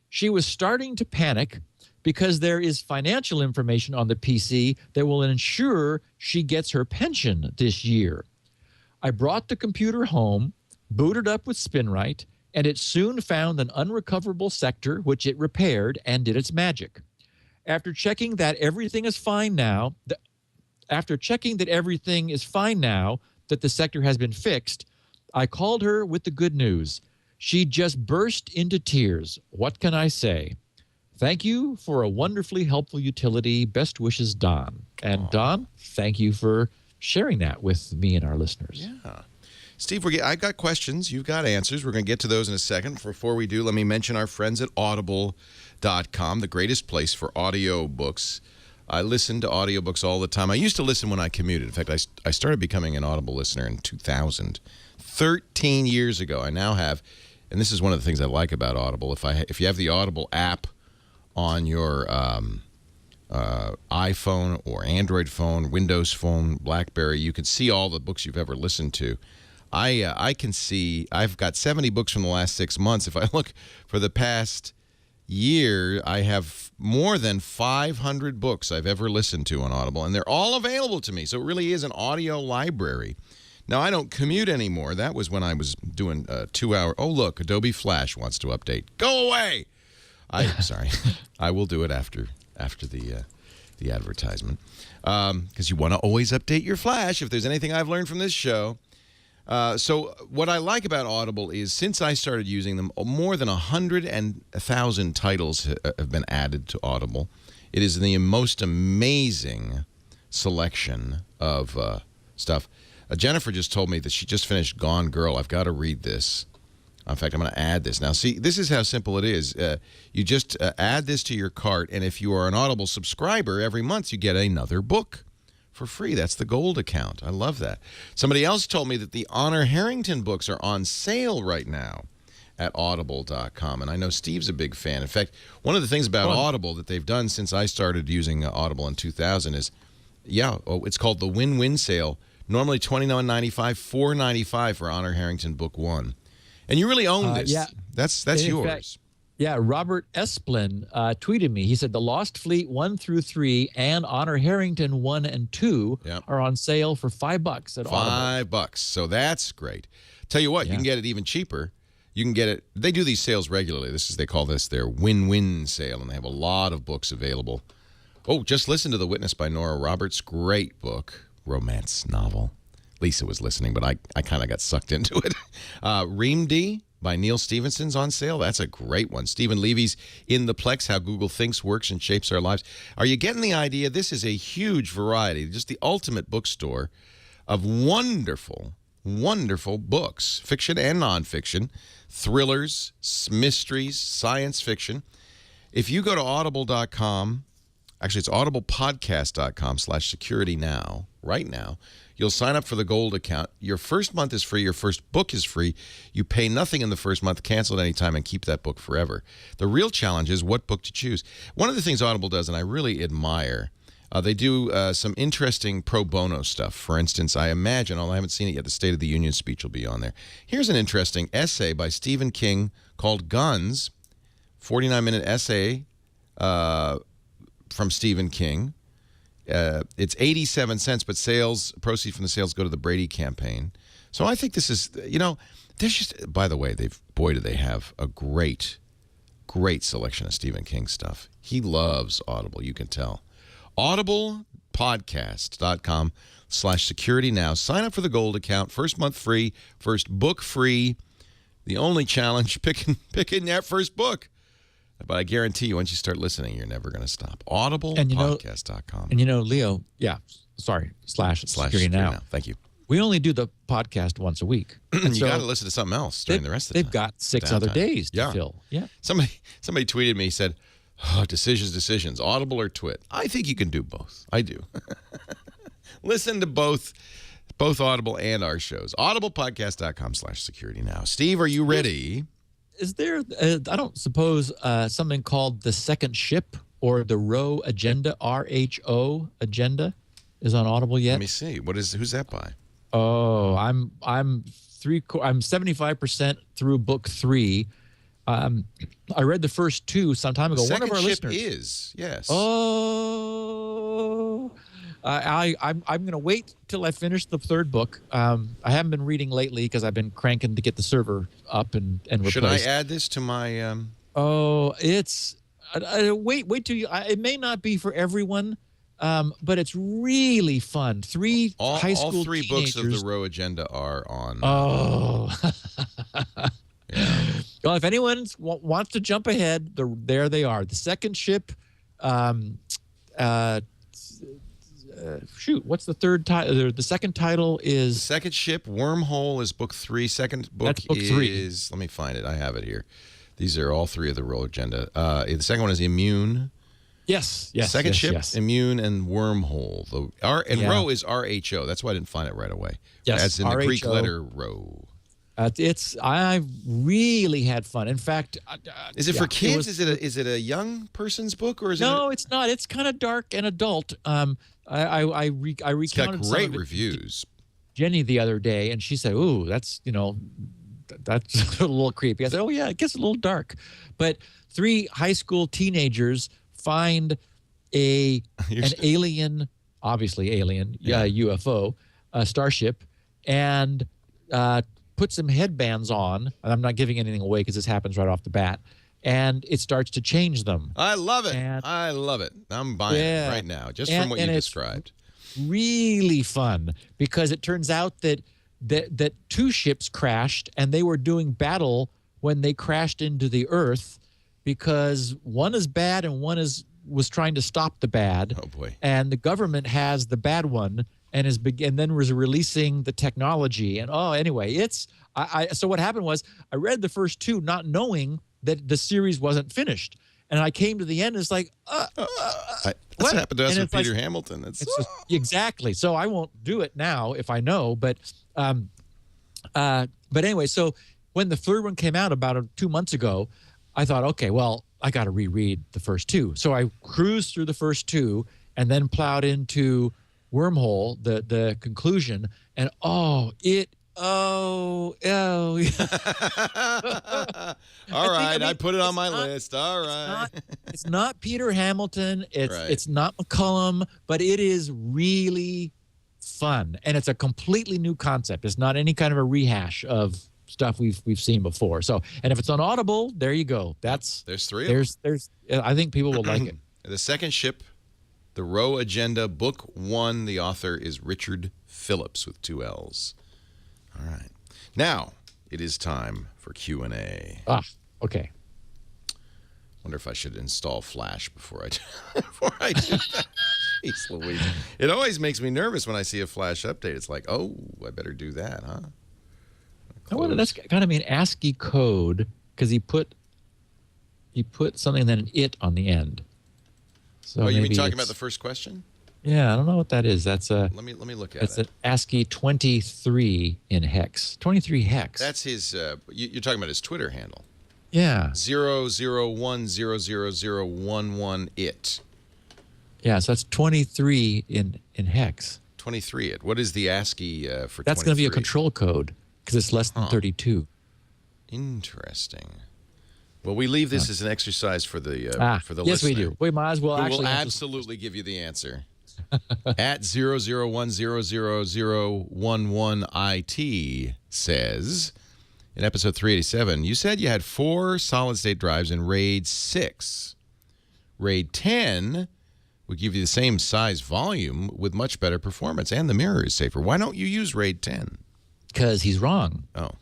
S4: she was starting to panic because there is financial information on the PC that will ensure she gets her pension this year. I brought the computer home, booted up with SpinRite, and it soon found an unrecoverable sector, which it repaired and did its magic. After checking that everything is fine now, that the sector has been fixed, I called her with the good news. She just burst into tears. What can I say? Thank you for a wonderfully helpful utility. Best wishes, Don. And Don, thank you for sharing that with me and our listeners.
S1: Yeah. Steve, I got questions. You've got answers. We're going to get to those in a second. Before we do, let me mention our friends at Audible.com, the greatest place for audio books. I listen to audiobooks all the time. I used to listen when I commuted. In fact, I started becoming an Audible listener in 2000. 13 years ago. I now have and this is one of the things I like about Audible. If you have the Audible app on your iPhone or Android phone, Windows phone, BlackBerry, you can see all the books you've ever listened to. I can see I've got 70 books from the last 6 months. If I look for the past year, I have more than 500 books I've ever listened to on Audible, and they're all available to me. So it really is an audio library. Now, I don't commute anymore. That was when I was doing 2 hour. Oh, look, Adobe Flash wants to update. Go away. Sorry. I will do it after the advertisement, because you want to always update your Flash if there's anything I've learned from this show. So what I like about Audible is since I started using them, more than 100,000 titles have been added to Audible. It is the most amazing selection of stuff. Jennifer just told me that she just finished Gone Girl. I've got to read this. In fact, I'm going to add this. Now, see, this is how simple it is. You just add this to your cart, and if you are an Audible subscriber, every month you get another book for free. That's the gold account. I love that. Somebody else told me that the Honor Harrington books are on sale right now at audible.com, and I know Steve's a big fan. In fact, one of the things about Audible that they've done since I started using Audible in 2000 is, it's called the win-win sale. Normally $29.95, $4.95 for Honor Harrington Book 1. And you really own this.
S4: Yeah.
S1: That's yours.
S4: Robert Esplin tweeted me. He said the Lost Fleet 1 through 3 and Honor Harrington 1 and 2 are on sale for $5 at Audible.
S1: $5. So that's great. Tell you what, you can get it even cheaper. You can get it. They do these sales regularly. They call this their win-win sale, and they have a lot of books available. Oh, just listen to The Witness by Nora Roberts. Great book. Romance novel. Lisa was listening, but I kind of got sucked into it. Reamd by Neil Stephenson's on sale. That's a great one. Stephen Levy's In the Plex, How Google Thinks, Works, and Shapes Our Lives. Are you getting the idea? This is a huge variety, just the ultimate bookstore of wonderful, wonderful books, fiction and nonfiction, thrillers, mysteries, science fiction. If you go to audible.com, actually it's audiblepodcast.com/security now, right now, you'll sign up for the gold account. Your first month is free. Your first book is free. You pay nothing in the first month, cancel at any time, and keep that book forever. The real challenge is what book to choose. One of the things Audible does, and I really admire, they do some interesting pro bono stuff. For instance, I imagine, although I haven't seen it yet, the State of the Union speech will be on there. Here's an interesting essay by Stephen King called Guns, 49-minute essay from Stephen King. It's 87 cents, but proceeds from the sales go to the Brady campaign. So I think this is, there's just, by the way, do they have a great selection of Stephen King stuff. He loves Audible, you can tell. audiblepodcast.com/security now. Sign up for the gold account. First month free, first book free. The only challenge, picking that first book. But I guarantee you, once you start listening, you're never going to stop. Audiblepodcast.com.
S4: And Leo, /security now.
S1: Thank you.
S4: We only do the podcast once a week.
S1: And you got to listen to something else during the rest of the time.
S4: They've got 6 other days to fill. Yeah.
S1: Somebody tweeted me, said, decisions, Audible or Twit. I think you can do both. I do. Listen to both Audible and our shows. Audiblepodcast.com/security now. Steve, are you ready?
S4: Is there, I don't suppose, something called The Second Ship or the Row Agenda, RHO Agenda, is on Audible yet?
S1: Let me see. Who's that by?
S4: Oh, I'm 75% through book 3. I read the first 2 some time ago.
S1: Second
S4: One of our
S1: Ship
S4: listeners.
S1: yes.
S4: Oh, I'm going to wait till I finish the 3rd book. I haven't been reading lately because I've been cranking to get the server up and replaced.
S1: Should I add this to my?
S4: Oh, it's wait till you. It may not be for everyone, but it's really fun. High school
S1: all 3
S4: teenagers.
S1: books of the Row Agenda are on.
S4: Oh.
S1: Yeah.
S4: Well, if anyone wants to jump ahead, there they are. The Second Ship. What's the third title? The second title is...
S1: The Second Ship, Wormhole is book 3. Second book
S4: That's book 3.
S1: is... Let me find it. I have it here. These are all 3 of the Row Agenda. The second one is Immune.
S4: Yes.
S1: Second Ship,
S4: yes.
S1: Immune, and Wormhole. Row is RHO. That's why I didn't find it right away.
S4: Yes,
S1: As in the Greek
S4: RHO.
S1: letter Row.
S4: I really had fun. In fact,
S1: is it for kids? Is it a young person's book, or is
S4: no? It's not. It's kind of dark and adult. I recounted
S1: it's got
S4: some
S1: great
S4: of it
S1: reviews.
S4: to Jenny the other day, and she said, "Ooh, that's that's a little creepy." I said, "Oh yeah, it gets a little dark," but 3 high school teenagers find an alien, obviously alien, UFO, starship, and put some headbands on. And I'm not giving anything away because this happens right off the bat. And it starts to change them.
S1: I love it. I love it. I'm buying it right now, just from what you described.
S4: Really fun because it turns out that 2 ships crashed and they were doing battle when they crashed into the Earth because one is bad and one was trying to stop the bad.
S1: Oh boy! And
S4: the government has the bad one and then was releasing the technology. And anyway, it's so what happened was I read the first 2 not knowing that the series wasn't finished, and I came to the end and it's like
S1: what happened to us with Peter Hamilton?
S4: Exactly. So I won't do it now if I know, but anyway, so when the 3rd one came out about 2 months ago, I thought, okay, well, I got to reread the first 2. So I cruised through the first 2 and then plowed into Wormhole, the conclusion, and all right,
S1: I put it on my list. All right.
S4: It's not Peter Hamilton. It's not McCullum, but it is really fun, and it's a completely new concept. It's not any kind of a rehash of stuff we've seen before. So, and if it's on Audible, there you go. There's 3 of them. I think people will like it.
S1: The second ship, The Roe Agenda, Book 1. The author is Richard Phillips with 2 L's. All right. Now, it is time for Q&A.
S4: Okay.
S1: Wonder if I should install Flash before I do that. Jeez Louise. It always makes me nervous when I see a Flash update. It's like, oh, I better do that, huh?
S4: I wonder, that's got to be an ASCII code because he put something and then an it on the end. So
S1: you mean talking about the first question?
S4: Yeah, I don't know what that is. That's a.
S1: Let me look at it.
S4: That's an ASCII 23 in hex. 23 hex.
S1: That's his. You're talking about his Twitter handle.
S4: Yeah.
S1: 0010011 it.
S4: Yeah, so that's 23 in hex.
S1: 23 it. What is the ASCII for?
S4: That's going to be a control code because it's less than 32.
S1: Interesting. Well, we leave this as an exercise for the listener.
S4: Yes, we do. We might as well
S1: will absolutely give you the answer. At 001000011IT says, in episode 387, you said you had 4 solid-state drives in RAID 6. RAID 10 would give you the same size volume with much better performance, and the mirror is safer. Why don't you use RAID 10?
S4: Because he's wrong.
S1: Oh.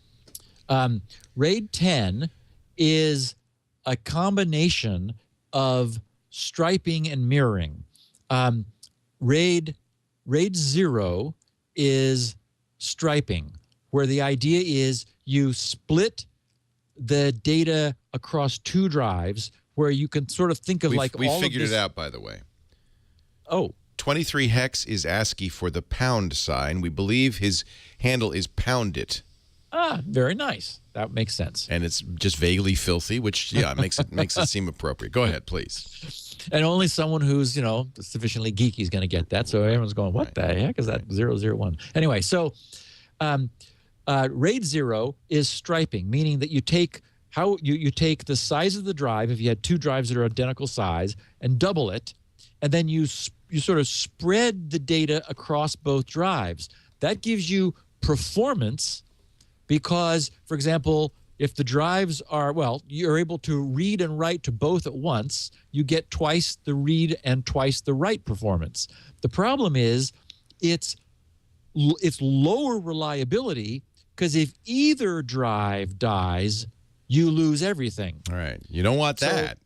S4: RAID 10 is a combination of striping and mirroring. RAID 0 is striping, where the idea is you split the data across 2 drives, where you can sort of think of
S1: we
S4: all
S1: figured
S4: of this.
S1: it out, by the way.
S4: Oh.
S1: 23 hex is ASCII for the pound sign. We believe his handle is pound it.
S4: Very nice. That makes sense.
S1: And it's just vaguely filthy, which makes it seem appropriate. Go ahead, please.
S4: And only someone who's sufficiently geeky is going to get that. So everyone's going, "What the heck is that 001?" Anyway, so RAID 0 is striping, meaning that you take you take the size of the drive if you had 2 drives that are identical size and double it, and then you sort of spread the data across both drives. That gives you performance. Because, for example, if the drives are, you're able to read and write to both at once, you get twice the read and twice the write performance. The problem is it's lower reliability because if either drive dies, you lose everything.
S1: All right. You don't want that.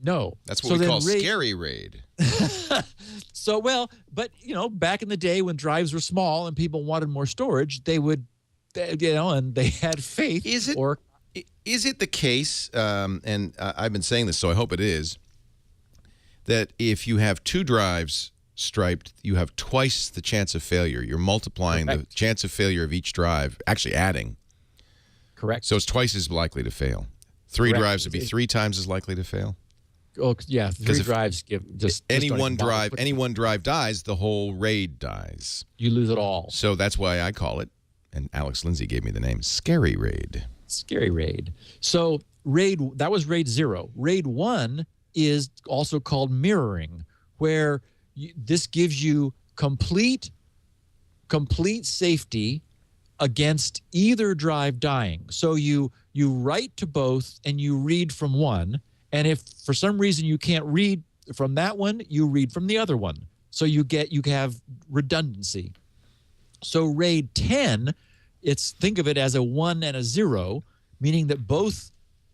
S4: No.
S1: That's what we call scary RAID.
S4: But, back in the day when drives were small and people wanted more storage, they would and they had faith.
S1: Is it the case, and I've been saying this, so I hope it is, that if you have 2 drives striped, you have twice the chance of failure? You're multiplying the chance of failure of each drive, actually adding.
S4: Correct.
S1: So it's twice as likely to fail. Three
S4: Correct.
S1: drives would be 3 times as likely to fail.
S4: Oh, yeah. 3
S1: if
S4: drives give just
S1: any
S4: just
S1: one drive.
S4: quickly.
S1: Any one drive dies, the whole raid dies.
S4: You lose it all.
S1: So that's why I call it, and Alex Lindsay gave me the name, Scary Raid.
S4: Scary raid. So that was raid 0. Raid 1 is also called mirroring, where this gives you complete safety against either drive dying. So you write to both and you read from one, and if for some reason you can't read from that one, you read from the other one. So you have redundancy. So RAID 10, think of it as a 1 and a 0, meaning that both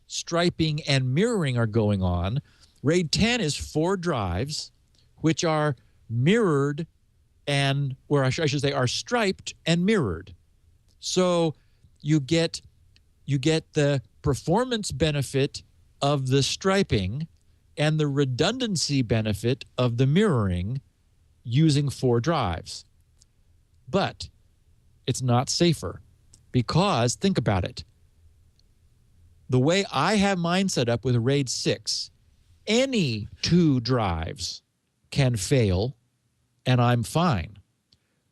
S4: striping and mirroring are going on. RAID 10 is 4 drives, which are mirrored or I should say are striped and mirrored. So you get the performance benefit of the striping and the redundancy benefit of the mirroring using 4 drives. But it's not safer because, think about it, the way I have mine set up with RAID 6, any 2 drives can fail and I'm fine.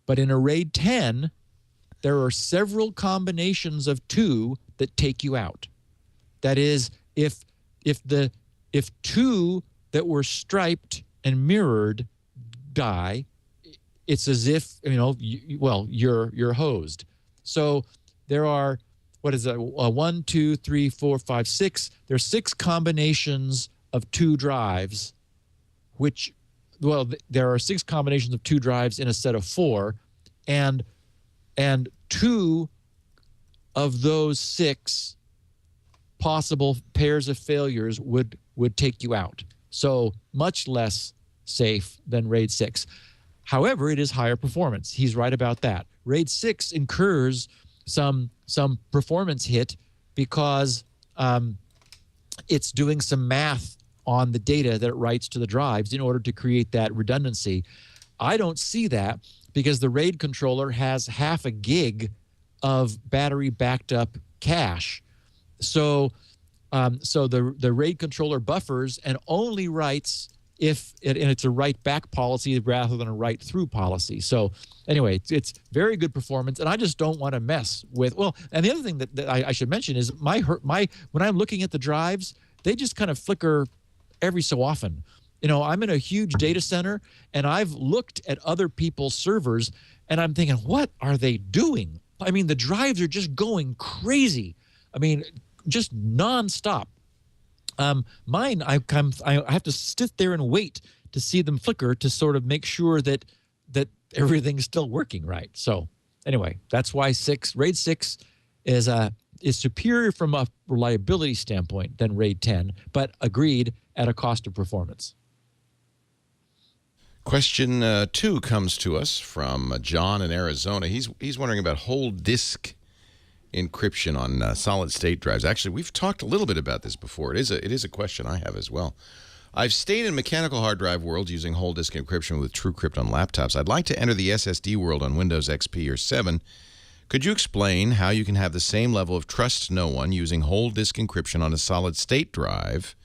S4: But in a RAID 10, there are several combinations of 2 that take you out. That is, if 2 that were striped and mirrored die, it's as if you're hosed. So there are 1, 2, 3, 4, 5, 6. There's 6 combinations of 2 drives, there are 6 combinations of 2 drives in a set of 4, and 2 of those 6 possible pairs of failures would take you out. So much less safe than RAID 6. However, it is higher performance. He's right about that. RAID 6 incurs some performance hit because it's doing some math on the data that it writes to the drives in order to create that redundancy. I don't see that because the RAID controller has half a gig of battery backed up cache. So the RAID controller buffers and only writes and it's a write back policy rather than a write through policy. So anyway, it's very good performance, and I just don't want to mess with. Well, and the other thing that I should mention is when I'm looking at the drives, they just kind of flicker every so often. I'm in a huge data center, and I've looked at other people's servers, and I'm thinking, what are they doing? I mean, the drives are just going crazy. I mean, just nonstop. Mine, I have to sit there and wait to see them flicker to sort of make sure that everything's still working right. So anyway, that's why RAID 6 is superior from a reliability standpoint than RAID 10, but agreed at a cost of performance.
S1: Question 2 comes to us from John in Arizona. He's wondering about whole disk encryption on solid-state drives. Actually, we've talked a little bit about this before. It is a question I have as well. I've stayed in mechanical hard drive world using whole disk encryption with TrueCrypt on laptops. I'd like to enter the SSD world on Windows XP or 7. Could you explain how you can have the same level of trust no one using whole disk encryption on a solid-state drive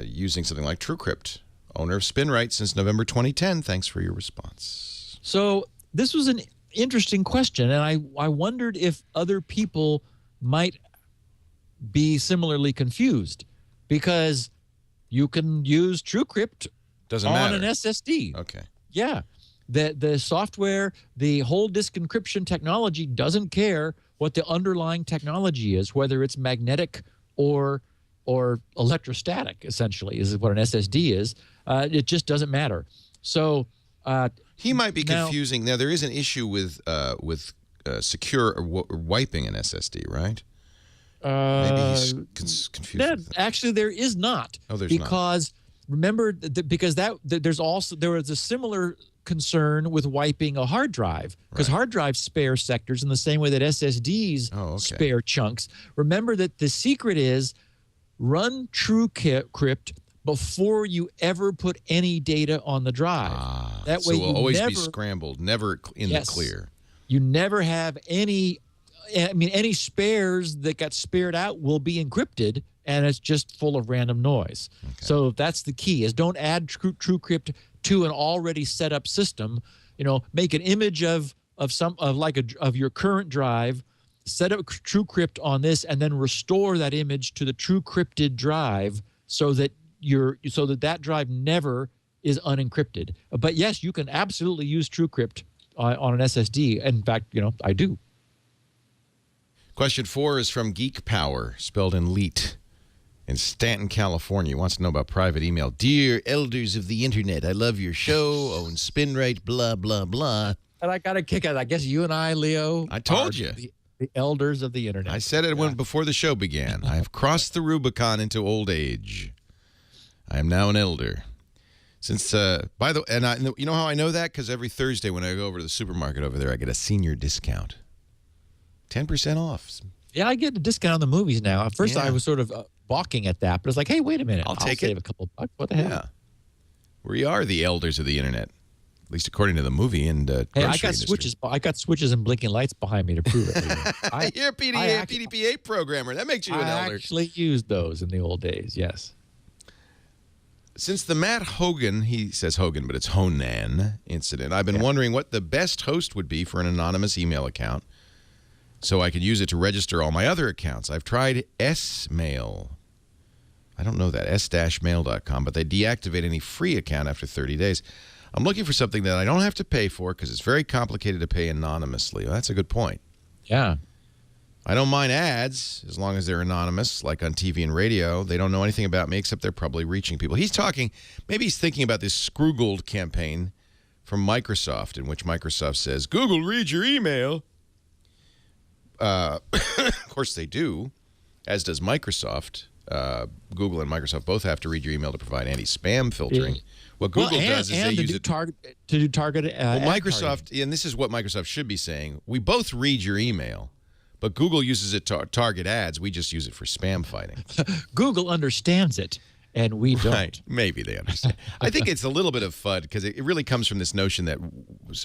S1: using something like TrueCrypt? Owner of SpinRite since November 2010. Thanks for your response.
S4: So this was an interesting question, and I wondered if other people might be similarly confused, because you can use TrueCrypt on an SSD.
S1: Okay.
S4: Yeah. The software, the whole disk encryption technology doesn't care what the underlying technology is, whether it's magnetic or electrostatic, essentially, is what an SSD is. It just doesn't matter. So
S1: he might be confusing. Now, there is an issue with secure or wiping an SSD, right? Maybe he's confused.
S4: Actually, there is not.
S1: Oh, there's
S4: because
S1: not.
S4: Remember, because there was a similar concern with wiping a hard drive, because hard drives spare sectors in the same way that SSDs spare chunks. Remember that the secret is run TrueCrypt before you ever put any data on the drive. That way,
S1: so it will always be scrambled, never in the clear.
S4: You never have any I mean, any spares that got spared out will be encrypted, and it's just full of random noise. Okay. So that's the key: is don't add TrueCrypt to an already set up system. Make an image of your current drive, set up TrueCrypt on this, and then restore that image to the TrueCrypted drive so that that drive never is unencrypted. But yes, you can absolutely use TrueCrypt on an SSD. In fact, I do.
S1: Question 4 is from Geek Power, spelled in Leet, in Stanton, California. He wants to know about private email. Dear elders of the internet, I love your show. Own SpinRite, blah, blah, blah.
S4: And I got a kick out of it. I guess you and I, Leo,
S1: I told you.
S4: The elders of the internet.
S1: I said it when before the show began. I have crossed the Rubicon into old age. I am now an elder. Since, by the way, and you know how I know that? Because every Thursday when I go over to the supermarket over there, I get a senior discount. 10% off.
S4: Yeah, I get a discount on the movies now. At first, I was sort of balking at that, but it's like, hey, wait a minute. I'll save a couple bucks. What the hell? Yeah.
S1: We are the elders of the internet, at least according to the movie and
S4: hey, I got switches. I got switches and blinking lights behind me to prove it.
S1: You're a PDP-8 programmer. That makes you an elder.
S4: I actually used those in the old days. Yes.
S1: Since the Matt Hogan, he says Hogan, but it's Honan incident, I've been wondering what the best host would be for an anonymous email account so I could use it to register all my other accounts. I've tried S-Mail. I don't know that, s-mail.com, but they deactivate any free account after 30 days. I'm looking for something that I don't have to pay for because it's very complicated to pay anonymously. Well, that's a good point.
S4: Yeah.
S1: I don't mind ads as long as they're anonymous, like on TV and radio. They don't know anything about me except they're probably reaching people. Maybe he's thinking about this Scroogled campaign from Microsoft in which Microsoft says, Google reads your email. Of course they do, as does Microsoft. Google and Microsoft both have to read your email to provide anti-spam filtering. What Google does is they use it
S4: to do targeted
S1: Microsoft, and this is what Microsoft should be saying. We both read your email. But Google uses it to target ads. We just use it for spam fighting.
S4: Google understands it, and we don't.
S1: Right. Maybe they understand. I think it's a little bit of FUD because it really comes from this notion that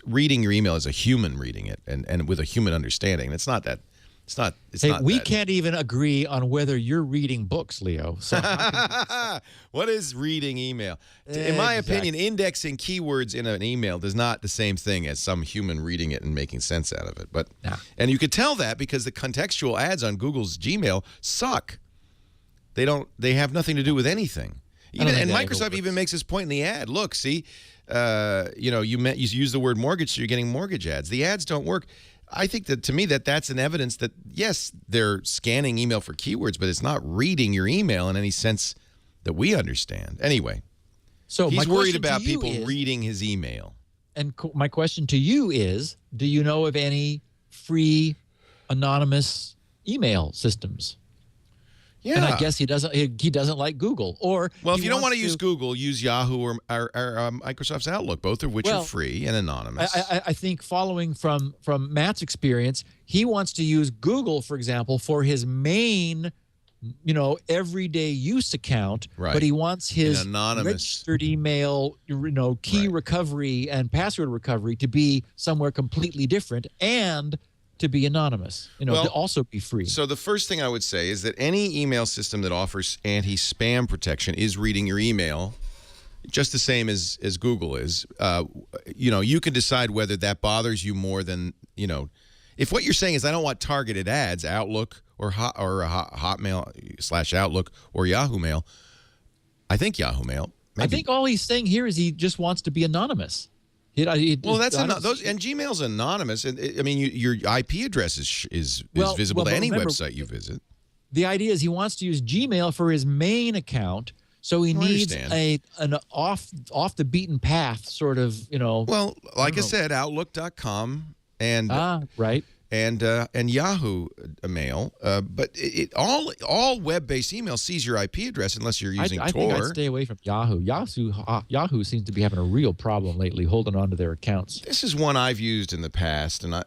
S1: reading your email is a human reading it and with a human understanding. It's not that.
S4: We can't even agree on whether you're reading books, Leo. So
S1: what is reading email? In my opinion, indexing keywords in an email is not the same thing as some human reading it and making sense out of it. But and you could tell that because the contextual ads on Google's Gmail suck. They have nothing to do with anything. And Microsoft even makes this point in the ad. Look, see, you use the word mortgage, so you're getting mortgage ads. The ads don't work. I think that, to me, that's an evidence that, yes, they're scanning email for keywords, but it's not reading your email in any sense that we understand. Anyway, so he's worried about people reading his email.
S4: And my question to you is, do you know of any free anonymous email systems? Yeah. And I guess he doesn't like Google.
S1: Well, if you don't want to use Google, use Yahoo or Microsoft's Outlook, both of which are free and anonymous.
S4: I think following from Matt's experience, he wants to use Google, for example, for his main, everyday use account.
S1: Right.
S4: But he wants his
S1: anonymous
S4: registered email, key recovery and password recovery to be somewhere completely different and to be anonymous, to also be free.
S1: So the first thing I would say is that any email system that offers anti-spam protection is reading your email just the same as Google is. You can decide whether that bothers you more than, if what you're saying is I don't want targeted ads, Outlook or Hotmail/Outlook or Yahoo Mail, I think Yahoo Mail. Maybe.
S4: I think all he's saying here is he just wants to be anonymous.
S1: That's and Gmail's anonymous, and I mean your IP address is visible to any website you visit.
S4: The idea is he wants to use Gmail for his main account, so he needs an off the beaten path sort of
S1: Well, like I said, Outlook.com and
S4: right.
S1: And Yahoo Mail, but all web-based email sees your IP address unless you're using Tor.
S4: I think I'd stay away from Yahoo. Yahoo seems to be having a real problem lately holding on to their accounts.
S1: This is one I've used in the past, and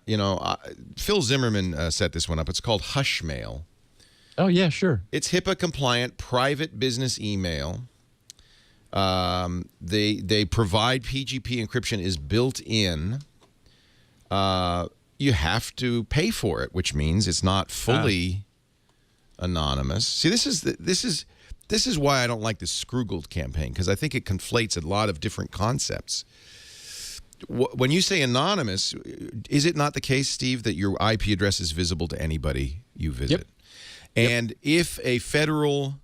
S1: Phil Zimmerman set this one up. It's called Hush Mail.
S4: Oh yeah, sure.
S1: It's HIPAA-compliant private business email. They provide PGP encryption is built in. you have to pay for it, which means it's not fully anonymous. See, this is why I don't like the Scroogled campaign, because I think it conflates a lot of different concepts. When you say anonymous, is it not the case, Steve, that your IP address is visible to anybody you visit?
S4: Yep.
S1: And if a federal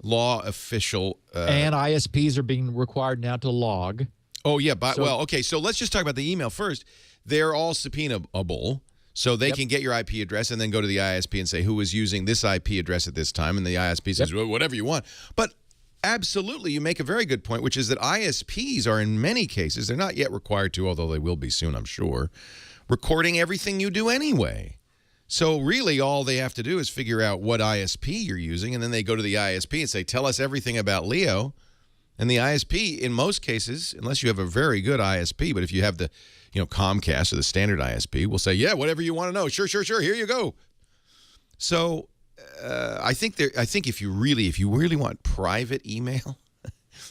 S1: law official...
S4: and ISPs are being required now to log.
S1: Oh, yeah. Okay, so let's just talk about the email first. They're all subpoenaable, so they can get your IP address and then go to the ISP and say, who is using this IP address at this time? And the ISP says, well, whatever you want. But absolutely, you make a very good point, which is that ISPs are in many cases, they're not yet required to, although they will be soon, I'm sure, recording everything you do anyway. So really all they have to do is figure out what ISP you're using, and then they go to the ISP and say, tell us everything about Leo. And the ISP, in most cases, unless you have a very good ISP, but if you have the Comcast or the standard ISP, will say, yeah, whatever you want to know. Sure, here you go. So I think if you really want private email,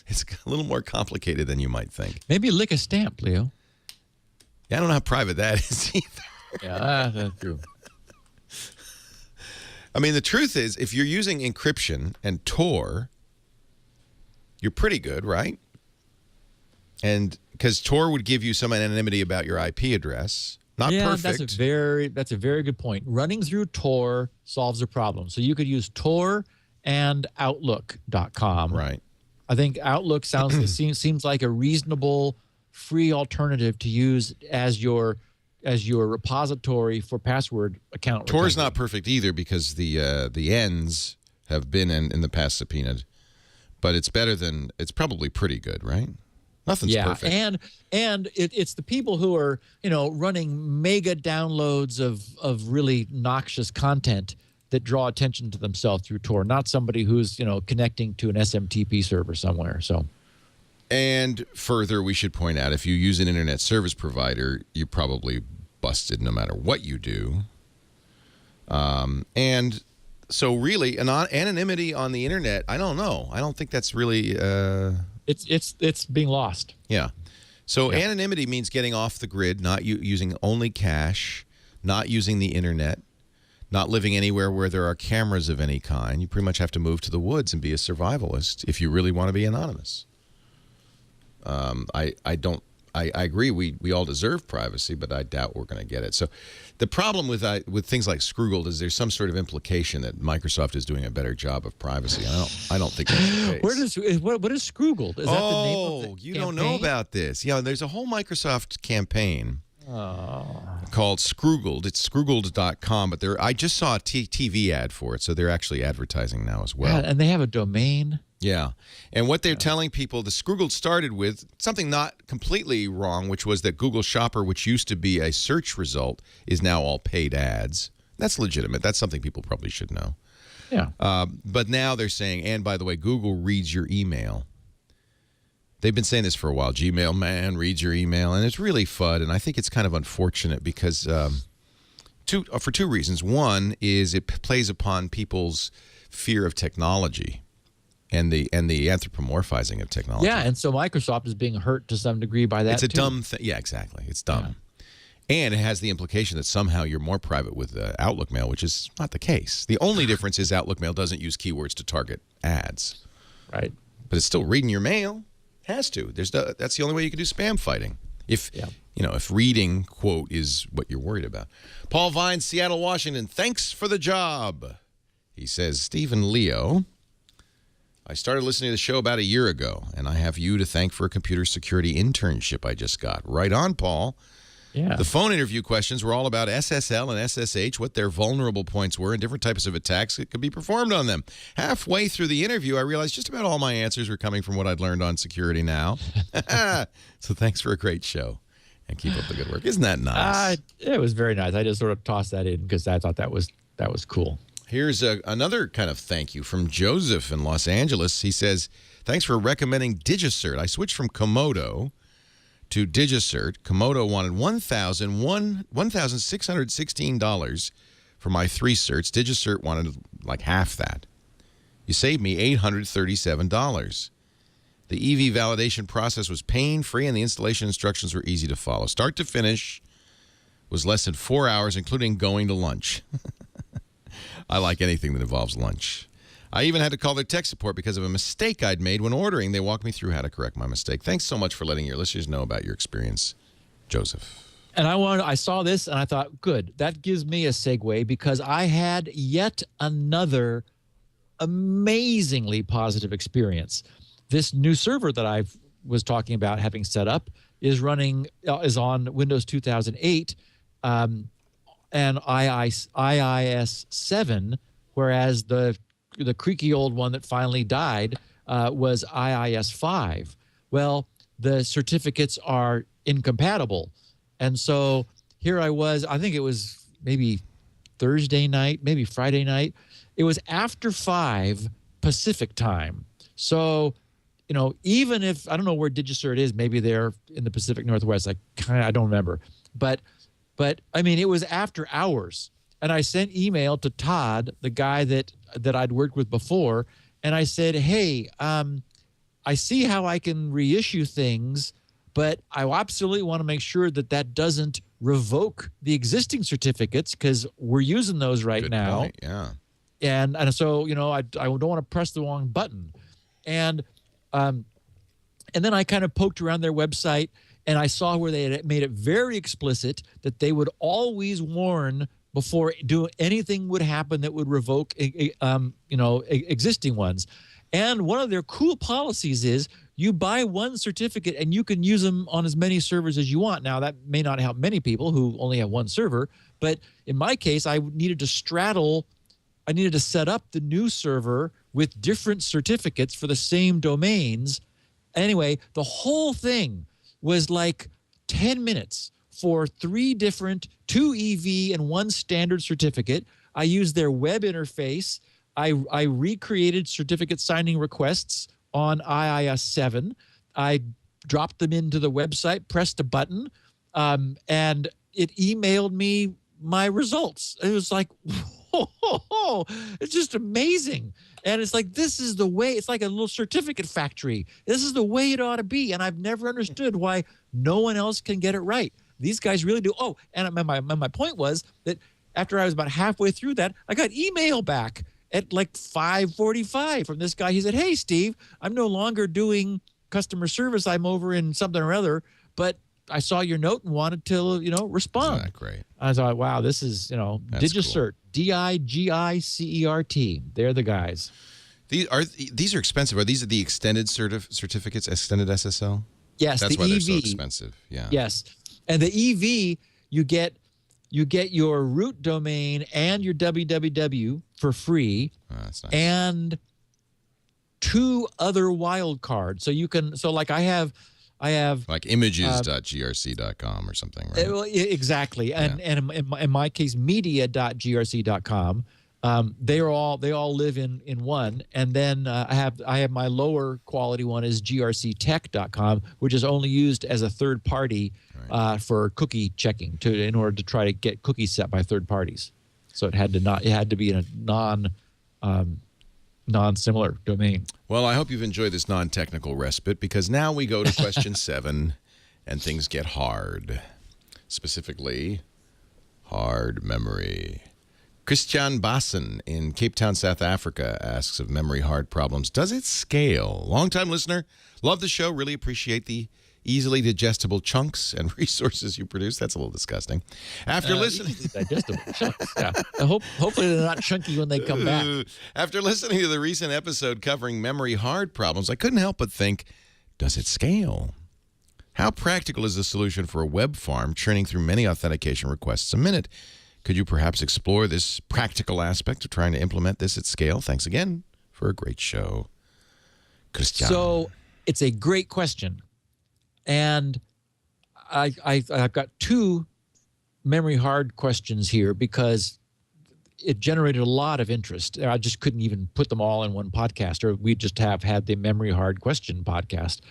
S1: it's a little more complicated than you might think.
S4: Maybe lick a stamp, Leo.
S1: Yeah, I don't know how private that is either.
S4: Yeah, that's true.
S1: I mean, the truth is, if you're using encryption and Tor, you're pretty good, right? And because Tor would give you some anonymity about your IP address. Not perfect.
S4: That's a very good point. Running through Tor solves a problem. So you could use Tor and Outlook.com.
S1: Right.
S4: I think Outlook seems like a reasonable free alternative to use as your repository for password account.
S1: Tor's not perfect either, because the ends have been in the past subpoenaed, but it's probably pretty good, right? Nothing's perfect.
S4: And it's the people who are running mega downloads of really noxious content that draw attention to themselves through Tor, not somebody who's connecting to an SMTP server somewhere. So.
S1: And further, we should point out, if you use an internet service provider, you're probably busted no matter what you do. And so really, anonymity on the internet, I don't know. I don't think that's really...
S4: It's being lost.
S1: Yeah. So anonymity means getting off the grid, not using only cache, not using the internet, not living anywhere where there are cameras of any kind. You pretty much have to move to the woods and be a survivalist if you really want to be anonymous. I agree. We all deserve privacy, but I doubt we're going to get it. So, the problem with things like Scroogled is there's some sort of implication that Microsoft is doing a better job of privacy. I don't think that's the case.
S4: What is Scroogled? Is that the name of the
S1: you don't know about this? Yeah, there's a whole Microsoft campaign called Scroogled. It's Scroogled.com, but I just saw a TV ad for it, so they're actually advertising now as well.
S4: Yeah, and they have a domain.
S1: Yeah. And what they're telling people, the Scroogled started with something not completely wrong, which was that Google Shopper, which used to be a search result, is now all paid ads. That's legitimate. That's something people probably should know.
S4: Yeah.
S1: But now they're saying, and by the way, Google reads your email. They've been saying this for a while. Gmail man reads your email, and it's really FUD, and I think it's kind of unfortunate because for two reasons. One is it plays upon people's fear of technology. And the anthropomorphizing of technology.
S4: Yeah, and so Microsoft is being hurt to some degree by that.
S1: It's a dumb thing. Yeah, exactly. It's dumb. Yeah. And it has the implication that somehow you're more private with Outlook Mail, which is not the case. The only difference is Outlook Mail doesn't use keywords to target ads.
S4: Right.
S1: But it's still reading your mail. Has to. That's the only way you can do spam fighting. If reading, quote, is what you're worried about. Paul Vine, Seattle, Washington. Thanks for the job. He says, Stephen Leo, I started listening to the show about a year ago, and I have you to thank for a computer security internship I just got. Right on, Paul.
S4: Yeah.
S1: The phone interview questions were all about SSL and SSH, what their vulnerable points were, and different types of attacks that could be performed on them. Halfway through the interview, I realized just about all my answers were coming from what I'd learned on Security Now. So thanks for a great show, and keep up the good work. Isn't that nice?
S4: It was very nice. I just sort of tossed that in because I thought that was cool.
S1: Here's another kind of thank you from Joseph in Los Angeles. He says, thanks for recommending DigiCert. I switched from Komodo to DigiCert. Komodo wanted $1,616 for my 3 certs. DigiCert wanted like half that. You saved me $837. The EV validation process was pain-free, and the installation instructions were easy to follow. Start to finish, was less than 4 hours, including going to lunch. I like anything that involves lunch. I even had to call their tech support because of a mistake I'd made when ordering. They walked me through how to correct my mistake. Thanks so much for letting your listeners know about your experience, Joseph.
S4: And I saw this and I thought, good, that gives me a segue because I had yet another amazingly positive experience. This new server that I was talking about having set up is on Windows 2008 and IIS 7, whereas the creaky old one that finally died was IIS 5. Well, the certificates are incompatible. And so here I was, I think it was maybe Thursday night, maybe Friday night. It was after 5 Pacific time. So, even if, I don't know where DigiCert is, maybe they're in the Pacific Northwest. I don't remember. But I mean, it was after hours. And I sent email to Todd, the guy that I'd worked with before, and I said, hey, I see how I can reissue things, but I absolutely want to make sure that doesn't revoke the existing certificates because we're using those right
S1: Good
S4: now.
S1: Point. Yeah.
S4: And so, I don't want to press the wrong button. And then I kind of poked around their website and I saw where they had made it very explicit that they would always warn before anything would happen that would revoke, existing ones. And one of their cool policies is you buy one certificate and you can use them on as many servers as you want. Now, that may not help many people who only have one server, but in my case, I needed to set up the new server with different certificates for the same domains. Anyway, the whole thing was like 10 minutes for 3 different, 2 EV and 1 standard certificate. I used their web interface. I recreated certificate signing requests on IIS 7. I dropped them into the website, pressed a button, and it emailed me my results. It was like, whoa, it's just amazing. And it's like, this is the way, it's like a little certificate factory. This is the way it ought to be. And I've never understood why no one else can get it right. These guys really do. Oh, and my point was that after I was about halfway through that, I got email back at like 5:45 from this guy. He said, hey, Steve, I'm no longer doing customer service. I'm over in something or other, but I saw your note and wanted to, respond.
S1: Isn't that great?
S4: I thought, wow, this is, DigiCert, cool. DIGICERT. They're the guys.
S1: These are expensive. Are these the extended certificates, extended SSL?
S4: Yes,
S1: that's
S4: the
S1: why
S4: EV.
S1: they're so expensive. Yeah.
S4: Yes, and the EV, you get your root domain and your www for free,
S1: that's nice.
S4: And 2 other wildcards. So you can. So like I have
S1: like images.grc.com or something, right?
S4: Well, exactly, and in my case, media.grc.com. They all live in one, and then I have my lower quality one is grctech.com, which is only used as a third party for cookie checking in order to try to get cookies set by third parties. So it had to be in a non-similar domain.
S1: Well, I hope you've enjoyed this non-technical respite because now we go to question 7 and things get hard. Specifically, hard memory. Christian Bassen in Cape Town, South Africa asks of memory hard problems. Does it scale? Longtime listener. Love the show. Really appreciate the easily digestible chunks and resources you produce. That's a little disgusting. After listening,
S4: digestible chunks. Yeah. Hopefully they're not chunky when they come back.
S1: After listening to the recent episode covering memory hard problems, I couldn't help but think, does it scale? How practical is the solution for a web farm churning through many authentication requests a minute? Could you perhaps explore this practical aspect of trying to implement this at scale? Thanks again for a great show, Christian.
S4: So it's a great question. And I've got 2 memory hard questions here because it generated a lot of interest. I just couldn't even put them all in one podcast, or we'd just have had the memory hard question podcast.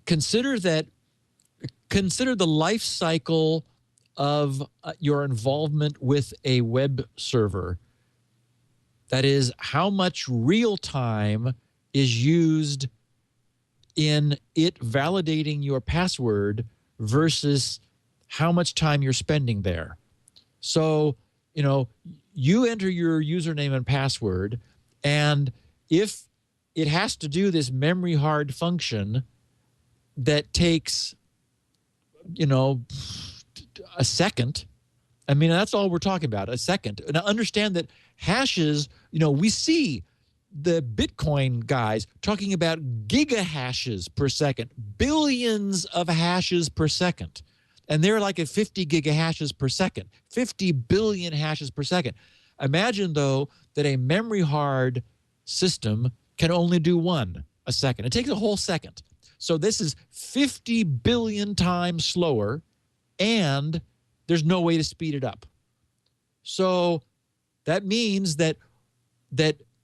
S4: Consider the life cycle of your involvement with a web server. That is, how much real time is used in it validating your password versus how much time you're spending there. So, you enter your username and password, and if it has to do this memory hard function that takes, a second. I mean, that's all we're talking about, a second. And I understand that hashes, we see the Bitcoin guys talking about gigahashes per second, billions of hashes per second. And they're like at 50 gigahashes per second, 50 billion hashes per second. Imagine, though, that a memory hard system can only do one a second. It takes a whole second. So this is 50 billion times slower, and there's no way to speed it up. So that means that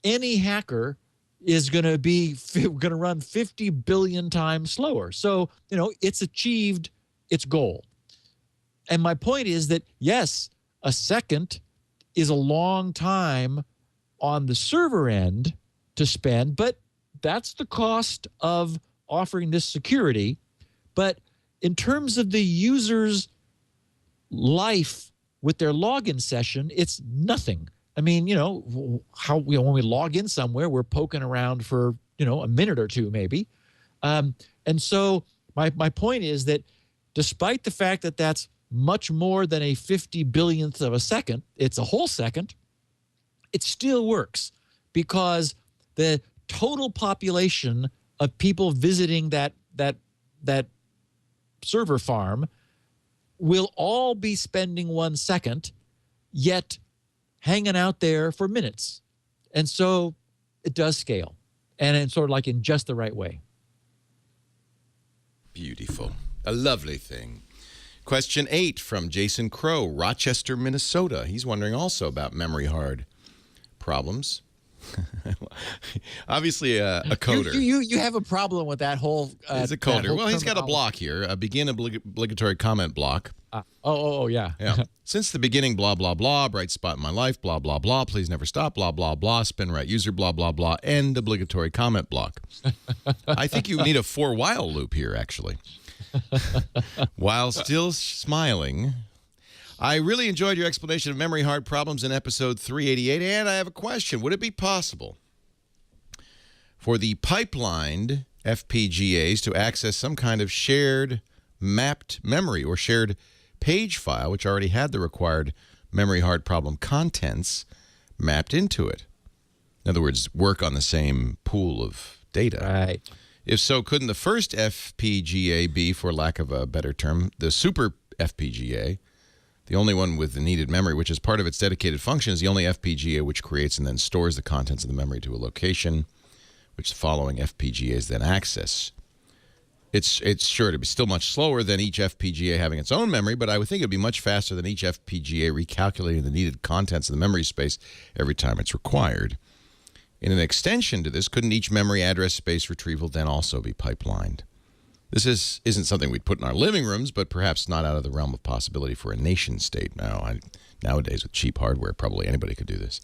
S4: any hacker is going to run 50 billion times slower. So, it's achieved its goal. And my point is that, yes, a second is a long time on the server end to spend, but that's the cost of offering this security. But in terms of the user's life with their login session, it's nothing. I mean, when we log in somewhere, we're poking around for, a minute or two maybe. And so my point is that despite the fact that that's much more than a 50 billionth of a second, it's a whole second, it still works because the total population of people visiting that server farm will all be spending 1 second, yet hanging out there for minutes. And so it does scale, and it's sort of like in just the right way.
S1: Beautiful. A lovely thing. Question 8 from Jason Crow, Rochester, Minnesota. He's wondering also about memory hard problems. Obviously a coder.
S4: You have a problem with that whole
S1: he's a coder. Well, he's got a block here, a begin obligatory comment block.
S4: Yeah.
S1: Since the beginning, blah, blah, blah, bright spot in my life, blah, blah, blah, please never stop, blah, blah, blah, spin right user, blah, blah, blah, end obligatory comment block. I think you need a for while loop here, actually. While still smiling, I really enjoyed your explanation of memory hard problems in episode 388, and I have a question. Would it be possible for the pipelined FPGAs to access some kind of shared mapped memory or shared page file which already had the required memory hard problem contents mapped into it? In other words, work on the same pool of data.
S4: Right.
S1: If so, couldn't the first FPGA be, for lack of a better term, the super FPGA, the only one with the needed memory, which is part of its dedicated function, is the only FPGA which creates and then stores the contents of the memory to a location, which the following FPGAs then access? It's sure to be still much slower than each FPGA having its own memory, but I would think it would be much faster than each FPGA recalculating the needed contents of the memory space every time it's required. In an extension to this, couldn't each memory address space retrieval then also be pipelined? This isn't something we'd put in our living rooms, but perhaps not out of the realm of possibility for a nation state. Nowadays, with cheap hardware, probably anybody could do this.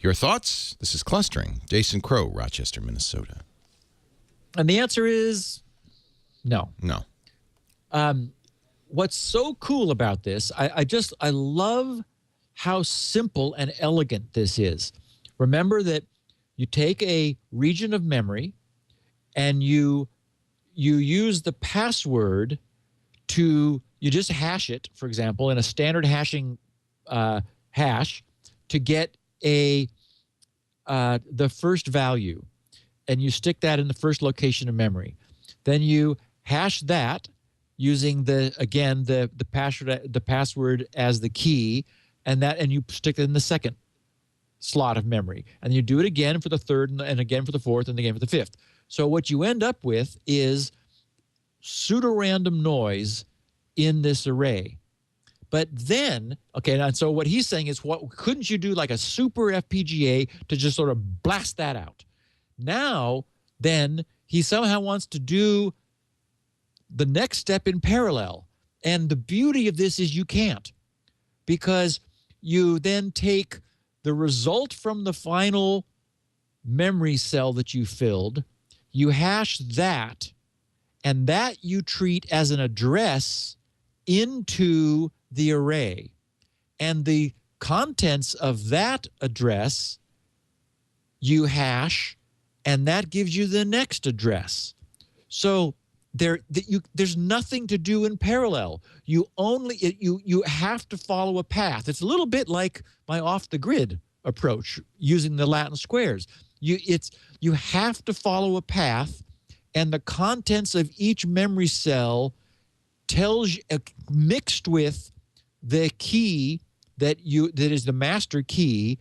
S1: Your thoughts? This is Clustering. Jason Crow, Rochester, Minnesota.
S4: And the answer is no.
S1: No.
S4: What's so cool about this, I love how simple and elegant this is. Remember that you take a region of memory and you use the password you just hash it, for example, in a standard hashing hash to get the first value, and you stick that in the first location of memory. Then you hash that using the password as the key, and you stick it in the second slot of memory, and you do it again for the third, and again for the fourth, and again for the fifth. So what you end up with is pseudo-random noise in this array. But then, and so what he's saying is, couldn't you do like a super FPGA to just sort of blast that out? Now, then, he somehow wants to do the next step in parallel. And the beauty of this is you can't, because you then take the result from the final memory cell that you filled, you hash that, and that you treat as an address into the array. And the contents of that address you hash, and that gives you the next address. So there's nothing to do in parallel. You have to follow a path. It's a little bit like my off-the-grid approach using the Latin squares. You have to follow a path, and the contents of each memory cell tells you, mixed with the key that is the master key.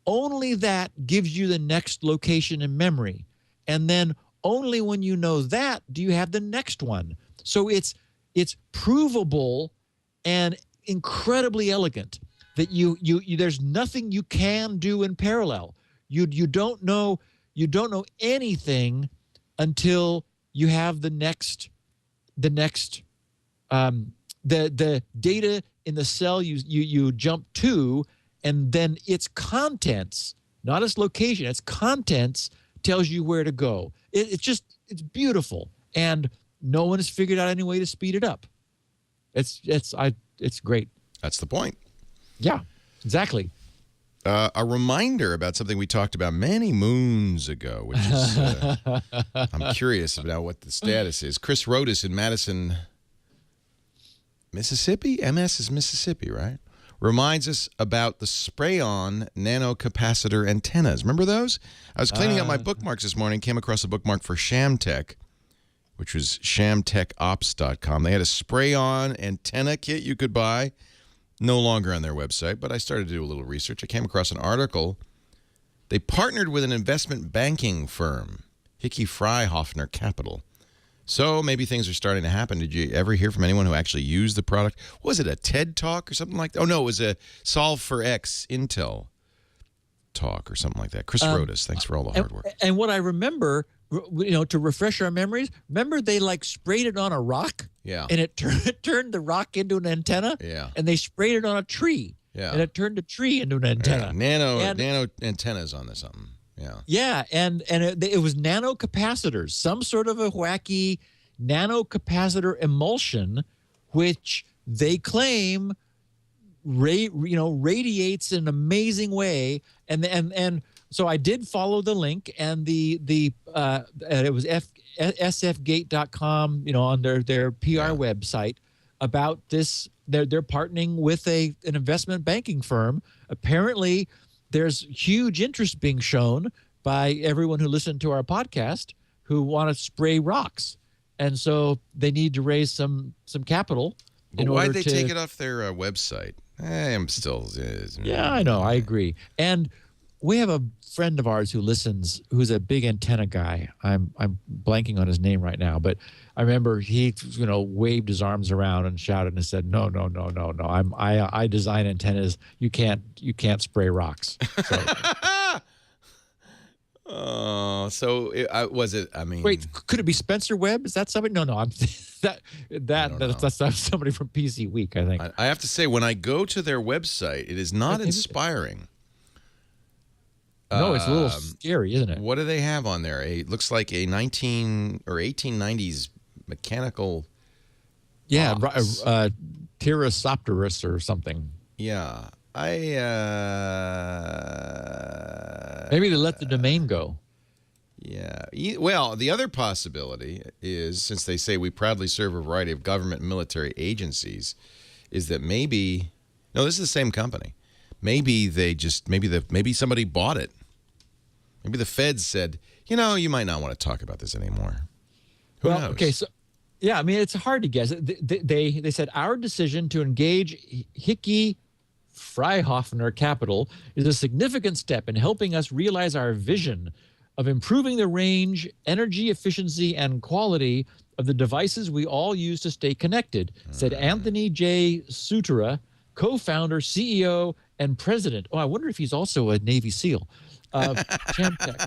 S4: Only that gives you the next location in memory, and then only when you know that do you have the next one. So it's provable and incredibly elegant that you there's nothing you can do in parallel. You don't know anything until you have the data in the cell you jump to, and then its contents, not its location, its contents tells you where to go. It's beautiful, and no one has figured out any way to speed it up. It's great.
S1: That's the point.
S4: Yeah, exactly.
S1: A reminder about something we talked about many moons ago, which is I'm curious about what the status is. Chris Rodas in Madison, Mississippi. MS is Mississippi, right? Reminds us about the spray-on nanocapacitor antennas. Remember those? I was cleaning up my bookmarks this morning, came across a bookmark for Shamtech, which was shamtechops.com. They had a spray-on antenna kit you could buy. No longer on their website, but I started to do a little research. I came across an article. They partnered with an investment banking firm, Hickey Freihofner Capital. So maybe things are starting to happen. Did you ever hear from anyone who actually used the product? Was it a TED Talk or something like that? Oh, no, it was a Solve for X Intel talk or something like that. Chris Rodas, thanks for all the hard work.
S4: And what I remember, to refresh our memories, remember they sprayed it on a rock?
S1: Yeah.
S4: And it turned the rock into an antenna?
S1: Yeah.
S4: And they sprayed it on a tree.
S1: Yeah.
S4: And it turned the tree into an antenna.
S1: Yeah. Nano antennas on this something. Yeah.
S4: Yeah, and it was nanocapacitors, some sort of a wacky nanocapacitor emulsion, which they claim radiates in an amazing way. And so I did follow the link, and it was sfgate.com, on their PR website about this. They're partnering with an investment banking firm. Apparently, there's huge interest being shown by everyone who listened to our podcast who want to spray rocks. And so they need to raise some capital.
S1: But why'd they take it off their website? I'm still...
S4: Yeah, I know. I agree. And we have a friend of ours who listens, who's a big antenna guy. I'm blanking on his name right now, but I remember he, waved his arms around and shouted and said, "No. I design antennas. You can't spray rocks." So,
S1: was it? I mean,
S4: wait, could it be Spencer Webb? Is that somebody? No. That's somebody from PC Week, I think.
S1: I have to say, when I go to their website, it is not inspiring.
S4: No, it's a little scary, isn't it?
S1: What do they have on there? It looks like a 1890s mechanical.
S4: Yeah, Pterosaurus or something.
S1: Yeah,
S4: maybe they let the domain go.
S1: Yeah. Well, the other possibility is, since they say we proudly serve a variety of government and military agencies, is that maybe this is the same company. Maybe maybe somebody bought it. Maybe the feds said, you might not want to talk about this anymore. Who knows?
S4: Okay, so yeah, I mean, it's hard to guess. They said our decision to engage Hickey Freihofner Capital is a significant step in helping us realize our vision of improving the range, energy efficiency, and quality of the devices we all use to stay connected, said Anthony J. Sutura, co-founder, CEO, and president. Oh, I wonder if he's also a Navy SEAL. Shamtech.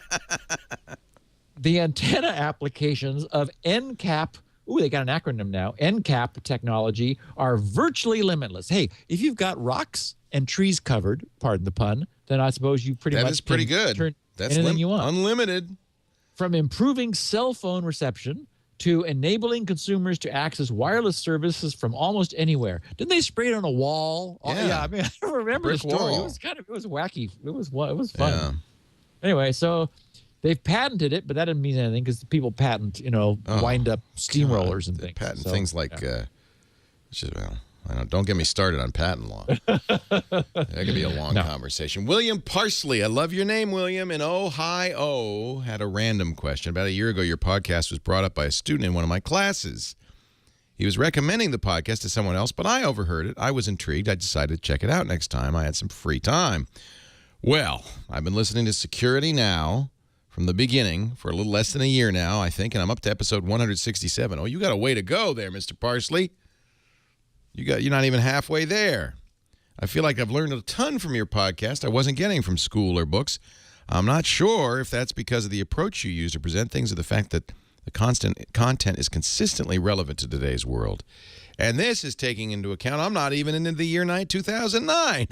S4: The antenna applications of NCAP, they got an acronym now, NCAP technology, are virtually limitless. Hey, if you've got rocks and trees covered, pardon the pun, then I suppose you pretty much
S1: that is pretty good.
S4: Turn
S1: That's
S4: anything you want.
S1: Unlimited.
S4: From improving cell phone reception to enabling consumers to access wireless services from almost anywhere. Didn't they spray it on a wall?
S1: Yeah.
S4: I mean, I remember the
S1: Brick
S4: story.
S1: wall.
S4: It was wacky. It was fun.
S1: Yeah.
S4: Anyway, so they've patented it, but that doesn't mean anything because people patent, wind up steamrollers and things.
S1: Patent
S4: So,
S1: things like, don't get me started on patent law. That could be a long conversation. William Parsley, I love your name, William, in Ohio, had a random question. About a year ago, your podcast was brought up by a student in one of my classes. He was recommending the podcast to someone else, but I overheard it. I was intrigued. I decided to check it out next time I had some free time. Well, I've been listening to Security Now from the beginning for a little less than a year now, I think, and I'm up to episode 167. Oh, you got a way to go there, Mr. Parsley. You're not even halfway there. I feel like I've learned a ton from your podcast I wasn't getting from school or books. I'm not sure if that's because of the approach you use to present things or the fact that the constant content is consistently relevant to today's world. And this is taking into account I'm not even into the year 2009.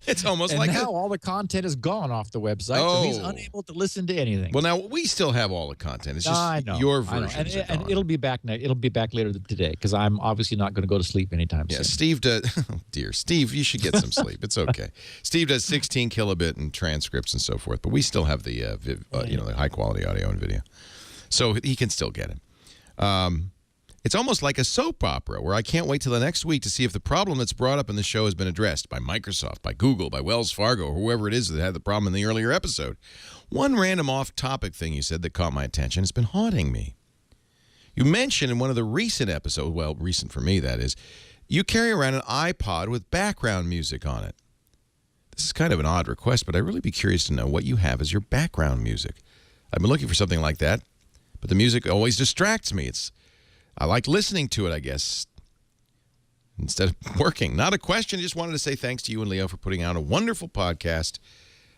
S1: It's almost
S4: and
S1: like
S4: now all the content is gone off the website, so he's unable to listen to anything.
S1: Well, now we still have all the content. It's just your version.
S4: And it'll be back. It'll be back later today because I'm obviously not going to go to sleep anytime soon.
S1: Yeah, Steve does. Oh, dear Steve, you should get some sleep. It's okay. Steve does 16 kilobit and transcripts and so forth, but we still have the the high quality audio and video, so he can still get it. It's almost like a soap opera where I can't wait till the next week to see if the problem that's brought up in the show has been addressed by Microsoft, by Google, by Wells Fargo, or whoever it is that had the problem in the earlier episode. One random off-topic thing you said that caught my attention has been haunting me. You mentioned in one of the recent episodes, well, recent for me, that is, you carry around an iPod with background music on it. This is kind of an odd request, but I'd really be curious to know what you have as your background music. I've been looking for something like that, but the music always distracts me. I like listening to it, I guess, instead of working. Not a question. I just wanted to say thanks to you and Leo for putting out a wonderful podcast.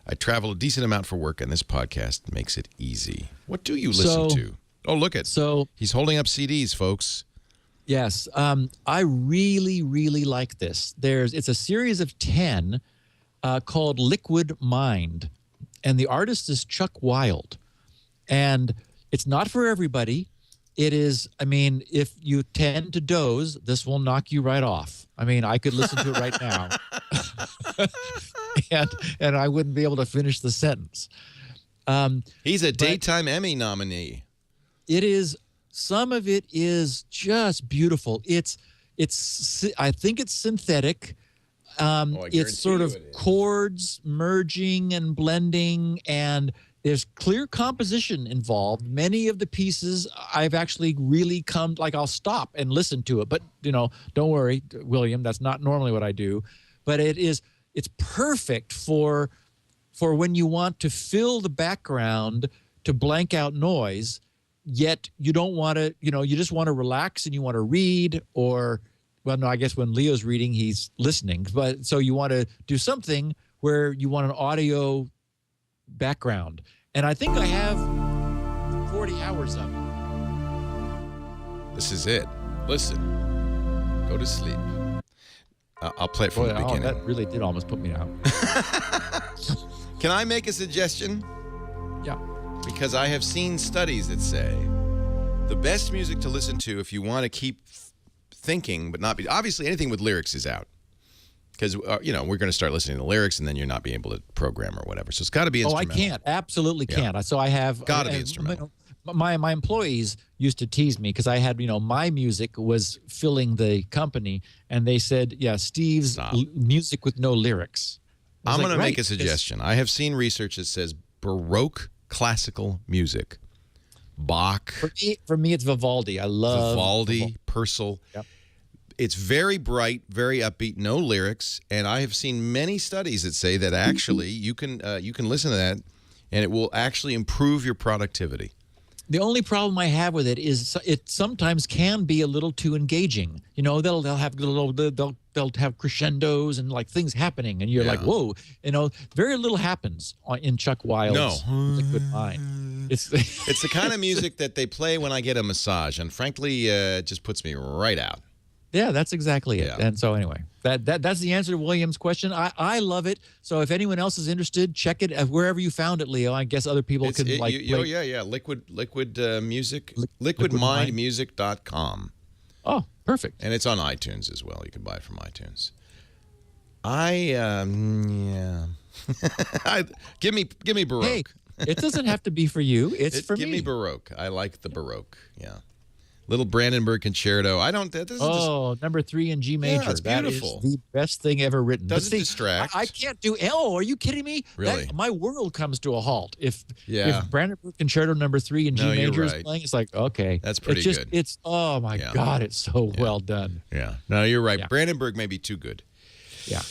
S1: I travel a decent amount for work, and this podcast makes it easy. What do you listen to? Oh, look at.
S4: So
S1: he's holding up CDs, folks.
S4: Yes. I really, really like this. It's a series of 10 called Liquid Mind, and the artist is Chuck Wilde. And it's not for everybody. It is, if you tend to doze, this will knock you right off. I could listen to it right now. and I wouldn't be able to finish the sentence.
S1: He's a Daytime Emmy nominee.
S4: It is, some of it is just beautiful. I think it's synthetic. It's sort of chords merging and blending, and there's clear composition involved. Many of the pieces I've actually really I'll stop and listen to it. But, don't worry, William, that's not normally what I do. But it's perfect for when you want to fill the background to blank out noise, yet you don't want to, you just want to relax and you want to read I guess when Leo's reading, he's listening. But so you want to do something where you want an audio background. And I think I have 40 hours of it.
S1: This is it. Listen. Go to sleep. I'll play it from the beginning.
S4: That really did almost put me out.
S1: Can I make a suggestion?
S4: Yeah.
S1: Because I have seen studies that say the best music to listen to if you want to keep thinking but not be... Obviously, anything with lyrics is out. Because, we're going to start listening to lyrics, and then you're not being able to program or whatever. So it's got to be instrumental.
S4: Oh, I can't. Absolutely can't. So I have...
S1: Got to be instrumental.
S4: My employees used to tease me because I had, my music was filling the company, and they said, Steve's music with no lyrics.
S1: I'm going to make a suggestion. I have seen research that says Baroque classical music. Bach.
S4: For me, it's Vivaldi. I love
S1: Vivaldi, Purcell.
S4: Yep.
S1: It's very bright, very upbeat, no lyrics, and I have seen many studies that say that actually you can listen to that, and it will actually improve your productivity.
S4: The only problem I have with it is it sometimes can be a little too engaging. They'll have crescendos and things happening, and you're like, whoa. Very little happens in Chuck Wilde's Liquid Mind. It's
S1: the kind of music that they play when I get a massage, and frankly, it just puts me right out.
S4: Yeah, that's exactly it.
S1: Yeah.
S4: And so anyway, that's the answer to William's question. I love it. So if anyone else is interested, check it wherever you found it, Leo. I guess other people can
S1: Yeah. Liquid music, liquidmindmusic.com.
S4: Oh, perfect.
S1: And it's on iTunes as well. You can buy it from iTunes. Give me Baroque.
S4: Hey, it doesn't have to be for you. It's for me.
S1: Give me Baroque. I like the Baroque. Yeah. Little Brandenburg Concerto.
S4: Number 3 in G major.
S1: Yeah, it's beautiful.
S4: That is the best thing ever written.
S1: Doesn't distract.
S4: I can't do. Oh, are you kidding me?
S1: Really?
S4: My world comes to a halt if Brandenburg Concerto number 3 in G major is playing. It's like, okay,
S1: that's pretty good.
S4: It's oh my God, it's so well done.
S1: Yeah. No, you're right.
S4: Yeah.
S1: Brandenburg may be too good.
S4: Yeah.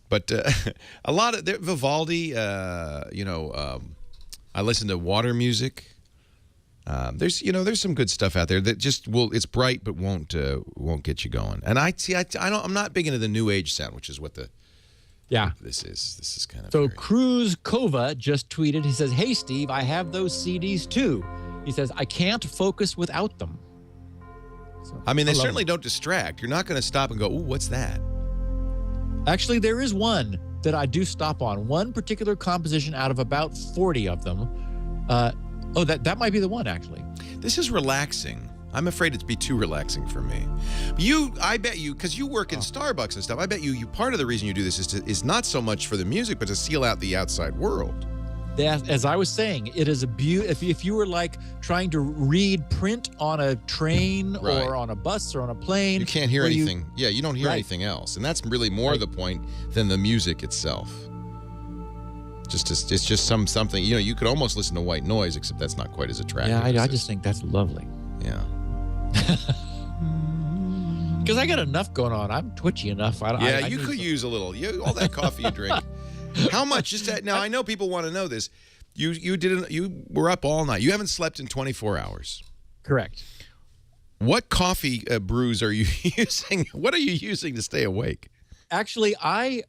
S1: But a lot of Vivaldi. I listen to water music. There's some good stuff out there that just it's bright but won't get you going. And I'm not big into the new age sound, which is what this is kind of.
S4: So Cruz Kova just tweeted. He says, "Hey Steve, I have those CDs too." He says, "I can't focus without them." So,
S1: I mean, they certainly don't distract. You're not going to stop and go, "Ooh, what's that?"
S4: Actually, there is one that I do stop on. One particular composition out of about 40 of them. That might be the one, actually.
S1: This is relaxing. I'm afraid it'd be too relaxing for me. I bet you, because you work in Starbucks and stuff, I bet you part of the reason you do this is not so much for the music, but to seal out the outside world.
S4: As I was saying, it is a beauty. If you were like trying to read print on a train or on a bus or on a plane,
S1: you can't hear anything. You don't hear anything else, and that's really more the point than the music itself. It's just something. You could almost listen to white noise, except that's not quite as attractive.
S4: Yeah, I just think that's lovely.
S1: Yeah.
S4: Because I got enough going on. I'm twitchy enough.
S1: You could use a little. All that coffee you drink. How much? Now I know people want to know this. You were up all night. You haven't slept in 24 hours.
S4: Correct.
S1: What coffee brews are you using? What are you using to stay awake?
S4: Actually, I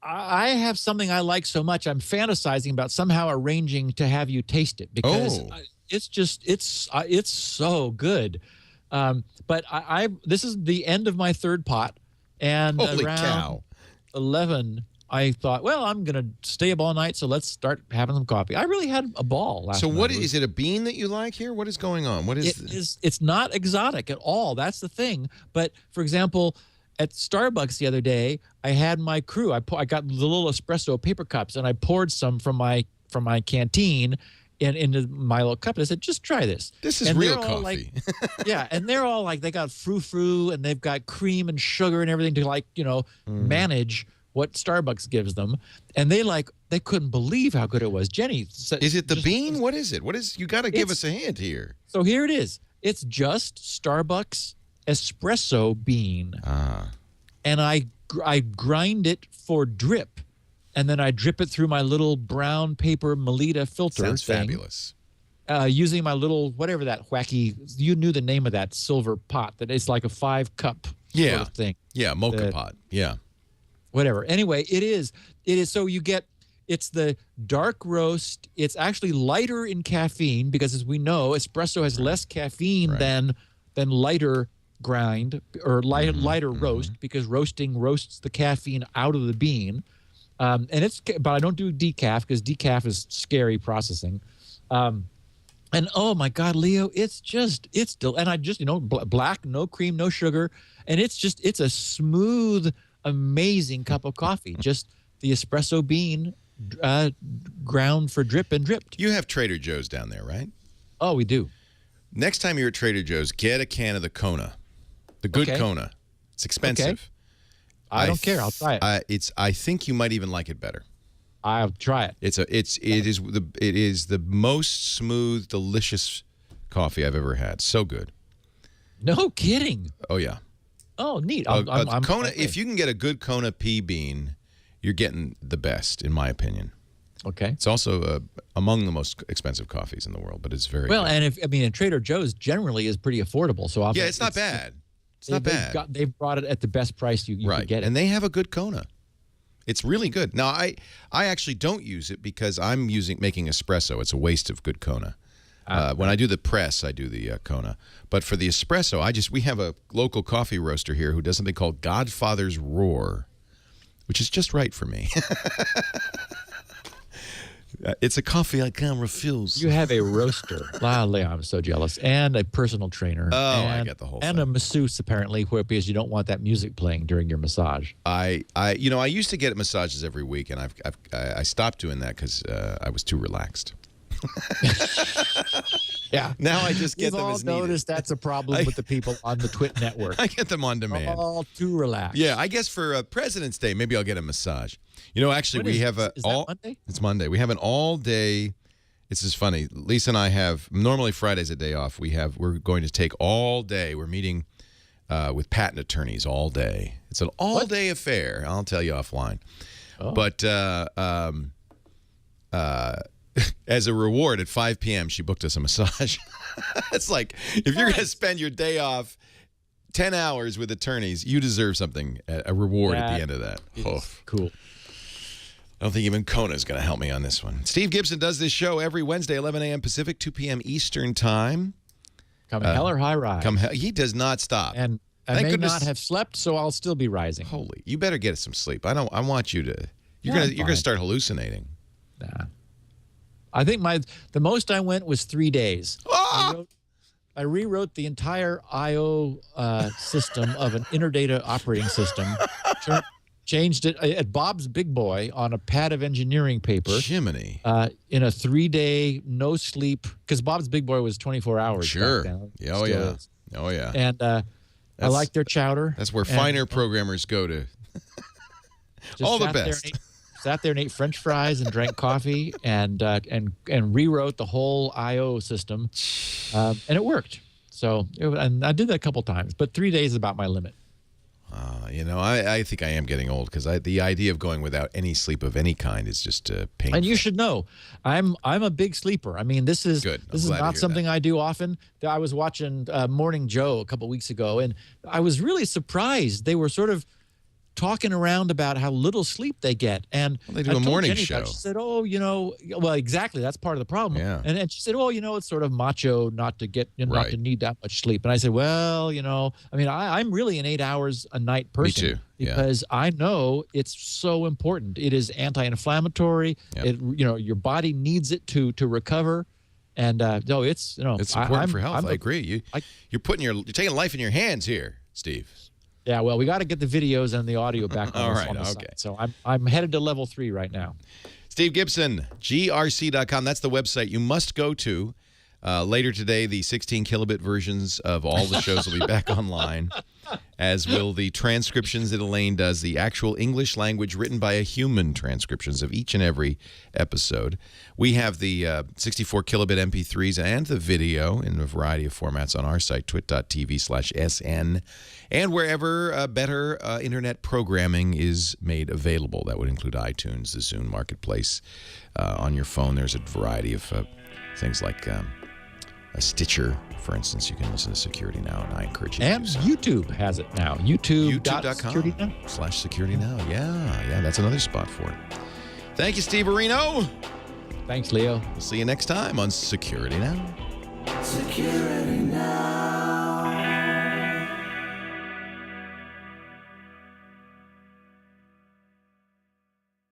S4: have something I like so much. I'm fantasizing about somehow arranging to have you taste it because it's so good. But this is the end of my third pot, and
S1: Holy
S4: around
S1: cow.
S4: 11, I thought, well, I'm gonna stay up all night, so let's start having some coffee. I really had a ball last night.
S1: So is it a bean that you like here? What is going on?
S4: It's not exotic at all. That's the thing. But for example, at Starbucks the other day, I had my crew. I got the little espresso paper cups, and I poured some from my canteen into my little cup. And I said, just try this.
S1: This is real coffee.
S4: And they're all like, they got frou-frou, and they've got cream and sugar and everything to manage what Starbucks gives them. And they couldn't believe how good it was. Jenny said,
S1: is it the bean? What is it? You got to give us a hint here.
S4: So here it is. It's just Starbucks espresso bean. And I grind it for drip, and then I drip it through my little brown paper Melita filter.
S1: Sounds fabulous.
S4: Using my little, whatever that wacky, you knew the name of that silver pot that is like a 5-cup sort of thing.
S1: Yeah, mocha pot. Yeah.
S4: Whatever. Anyway, it is. So it's the dark roast. It's actually lighter in caffeine because, as we know, espresso has less caffeine than lighter grind or lighter roast, because roasting roasts the caffeine out of the bean. But I don't do decaf because decaf is scary processing. And oh my God, Leo, and I just, black, no cream, no sugar. And it's a smooth, amazing cup of coffee. Just the espresso bean ground for drip and dripped.
S1: You have Trader Joe's down there, right?
S4: Oh, we do.
S1: Next time you're at Trader Joe's, get a can of the Kona. The good Kona. It's expensive.
S4: Okay. I don't care. I'll try it.
S1: I think you might even like it better.
S4: I'll try it.
S1: It is the most smooth, delicious coffee I've ever had. So good.
S4: No kidding.
S1: Oh yeah.
S4: Oh, neat.
S1: I'm Kona. Okay. If you can get a good Kona pea bean, you're getting the best, in my opinion.
S4: Okay.
S1: It's also among the most expensive coffees in the world, but it's very
S4: well.
S1: Good.
S4: And Trader Joe's generally is pretty affordable. So
S1: it's not bad. It's not bad.
S4: They've brought it at the best price you can get it.
S1: And they have a good Kona. It's really good. Now, I actually don't use it because I'm making espresso. It's a waste of good Kona. When I do the press, I do the Kona. But for the espresso, we have a local coffee roaster here who does something called Godfather's Roar, which is just right for me. It's a coffee I can't refuse.
S4: You have a roaster. Leo, I'm so jealous. And a personal trainer.
S1: Oh, I get the whole
S4: and
S1: thing.
S4: a masseuse, apparently, because you don't want that music playing during your massage.
S1: I used to get massages every week, and I stopped doing that because I was too relaxed.
S4: Yeah.
S1: Now I just get them as needed.
S4: We've all noticed that's a problem with the people on the TWiT network.
S1: I get them on demand.
S4: All too relaxed.
S1: Yeah, I guess for President's Day, maybe I'll get a massage. You know, actually, we have
S4: is that Monday?
S1: It's Monday. We have an all-day. This is funny. Lisa and I have normally Friday's a day off. We're going to take all day. We're meeting with patent attorneys all day. It's an all-day affair. I'll tell you offline.
S4: Oh.
S1: But as a reward, at 5 p.m., she booked us a massage. It's like, if you're going to spend your day off 10 hours with attorneys, you deserve something, a reward at the end of that. Oh.
S4: Cool.
S1: I don't think even Kona's going to help me on this one. Steve Gibson does this show every Wednesday, 11 a.m. Pacific, 2 p.m. Eastern Time.
S4: Come hell or high rise.
S1: He does not stop.
S4: And I may not have slept, so I'll still be rising.
S1: Holy, you better get some sleep. I want you to. You're
S4: Yeah,
S1: going to start hallucinating.
S4: Nah. I think the most I went was 3 days.
S1: Ah!
S4: I rewrote the entire I/O system of an Interdata operating system. Changed it at Bob's Big Boy on a pad of engineering paper.
S1: Jiminy.
S4: In a 3-day no sleep, because Bob's Big Boy was 24 hours.
S1: Sure.
S4: Back then.
S1: Oh,
S4: Still
S1: yeah.
S4: is.
S1: Oh, yeah.
S4: And I like their chowder.
S1: That's where finer programmers go to. All the best.
S4: Sat there and ate French fries and drank coffee and rewrote the whole I/O system, and it worked. So and I did that a couple times, but 3 days is about my limit.
S1: I think I am getting old because the idea of going without any sleep of any kind is just painful.
S4: And you should know, I'm a big sleeper. I mean, this is
S1: Good.
S4: This is not something I do often. I was watching Morning Joe a couple weeks ago, and I was really surprised. They were sort of talking around about how little sleep they get. And
S1: they do a morning show.
S4: She said, well, exactly. That's part of the problem.
S1: Yeah.
S4: And she said, it's sort of macho not to need that much sleep. And I said, I'm really an 8 hours a night person.
S1: Me too. Yeah.
S4: Because I know it's so important. It is anti-inflammatory.
S1: Yep.
S4: Your body needs it to recover. And it's
S1: important for health. I agree. You're taking life in your hands here, Steve.
S4: Yeah, well, we got to get the videos and the audio back on the site. So I'm headed to level 3 right now.
S1: Steve Gibson, grc.com. That's the website you must go to. Later today, the 16 kilobit versions of all the shows will be back online, as will the transcriptions that Elaine does, the actual English language written by a human transcriptions of each and every episode. We have the 64 kilobit MP3s and the video in a variety of formats on our site, twit.tv/SN, and wherever better internet programming is made available. That would include iTunes, the Zune Marketplace. On your phone, there's a variety of things like a Stitcher, for instance. You can listen to Security Now, and I encourage you to do so.
S4: YouTube has it now.
S1: YouTube.com/Security Now. Yeah, that's another spot for it. Thank you, Steve Areno.
S4: Thanks, Leo.
S1: We'll see you next time on Security Now.
S2: Security Now.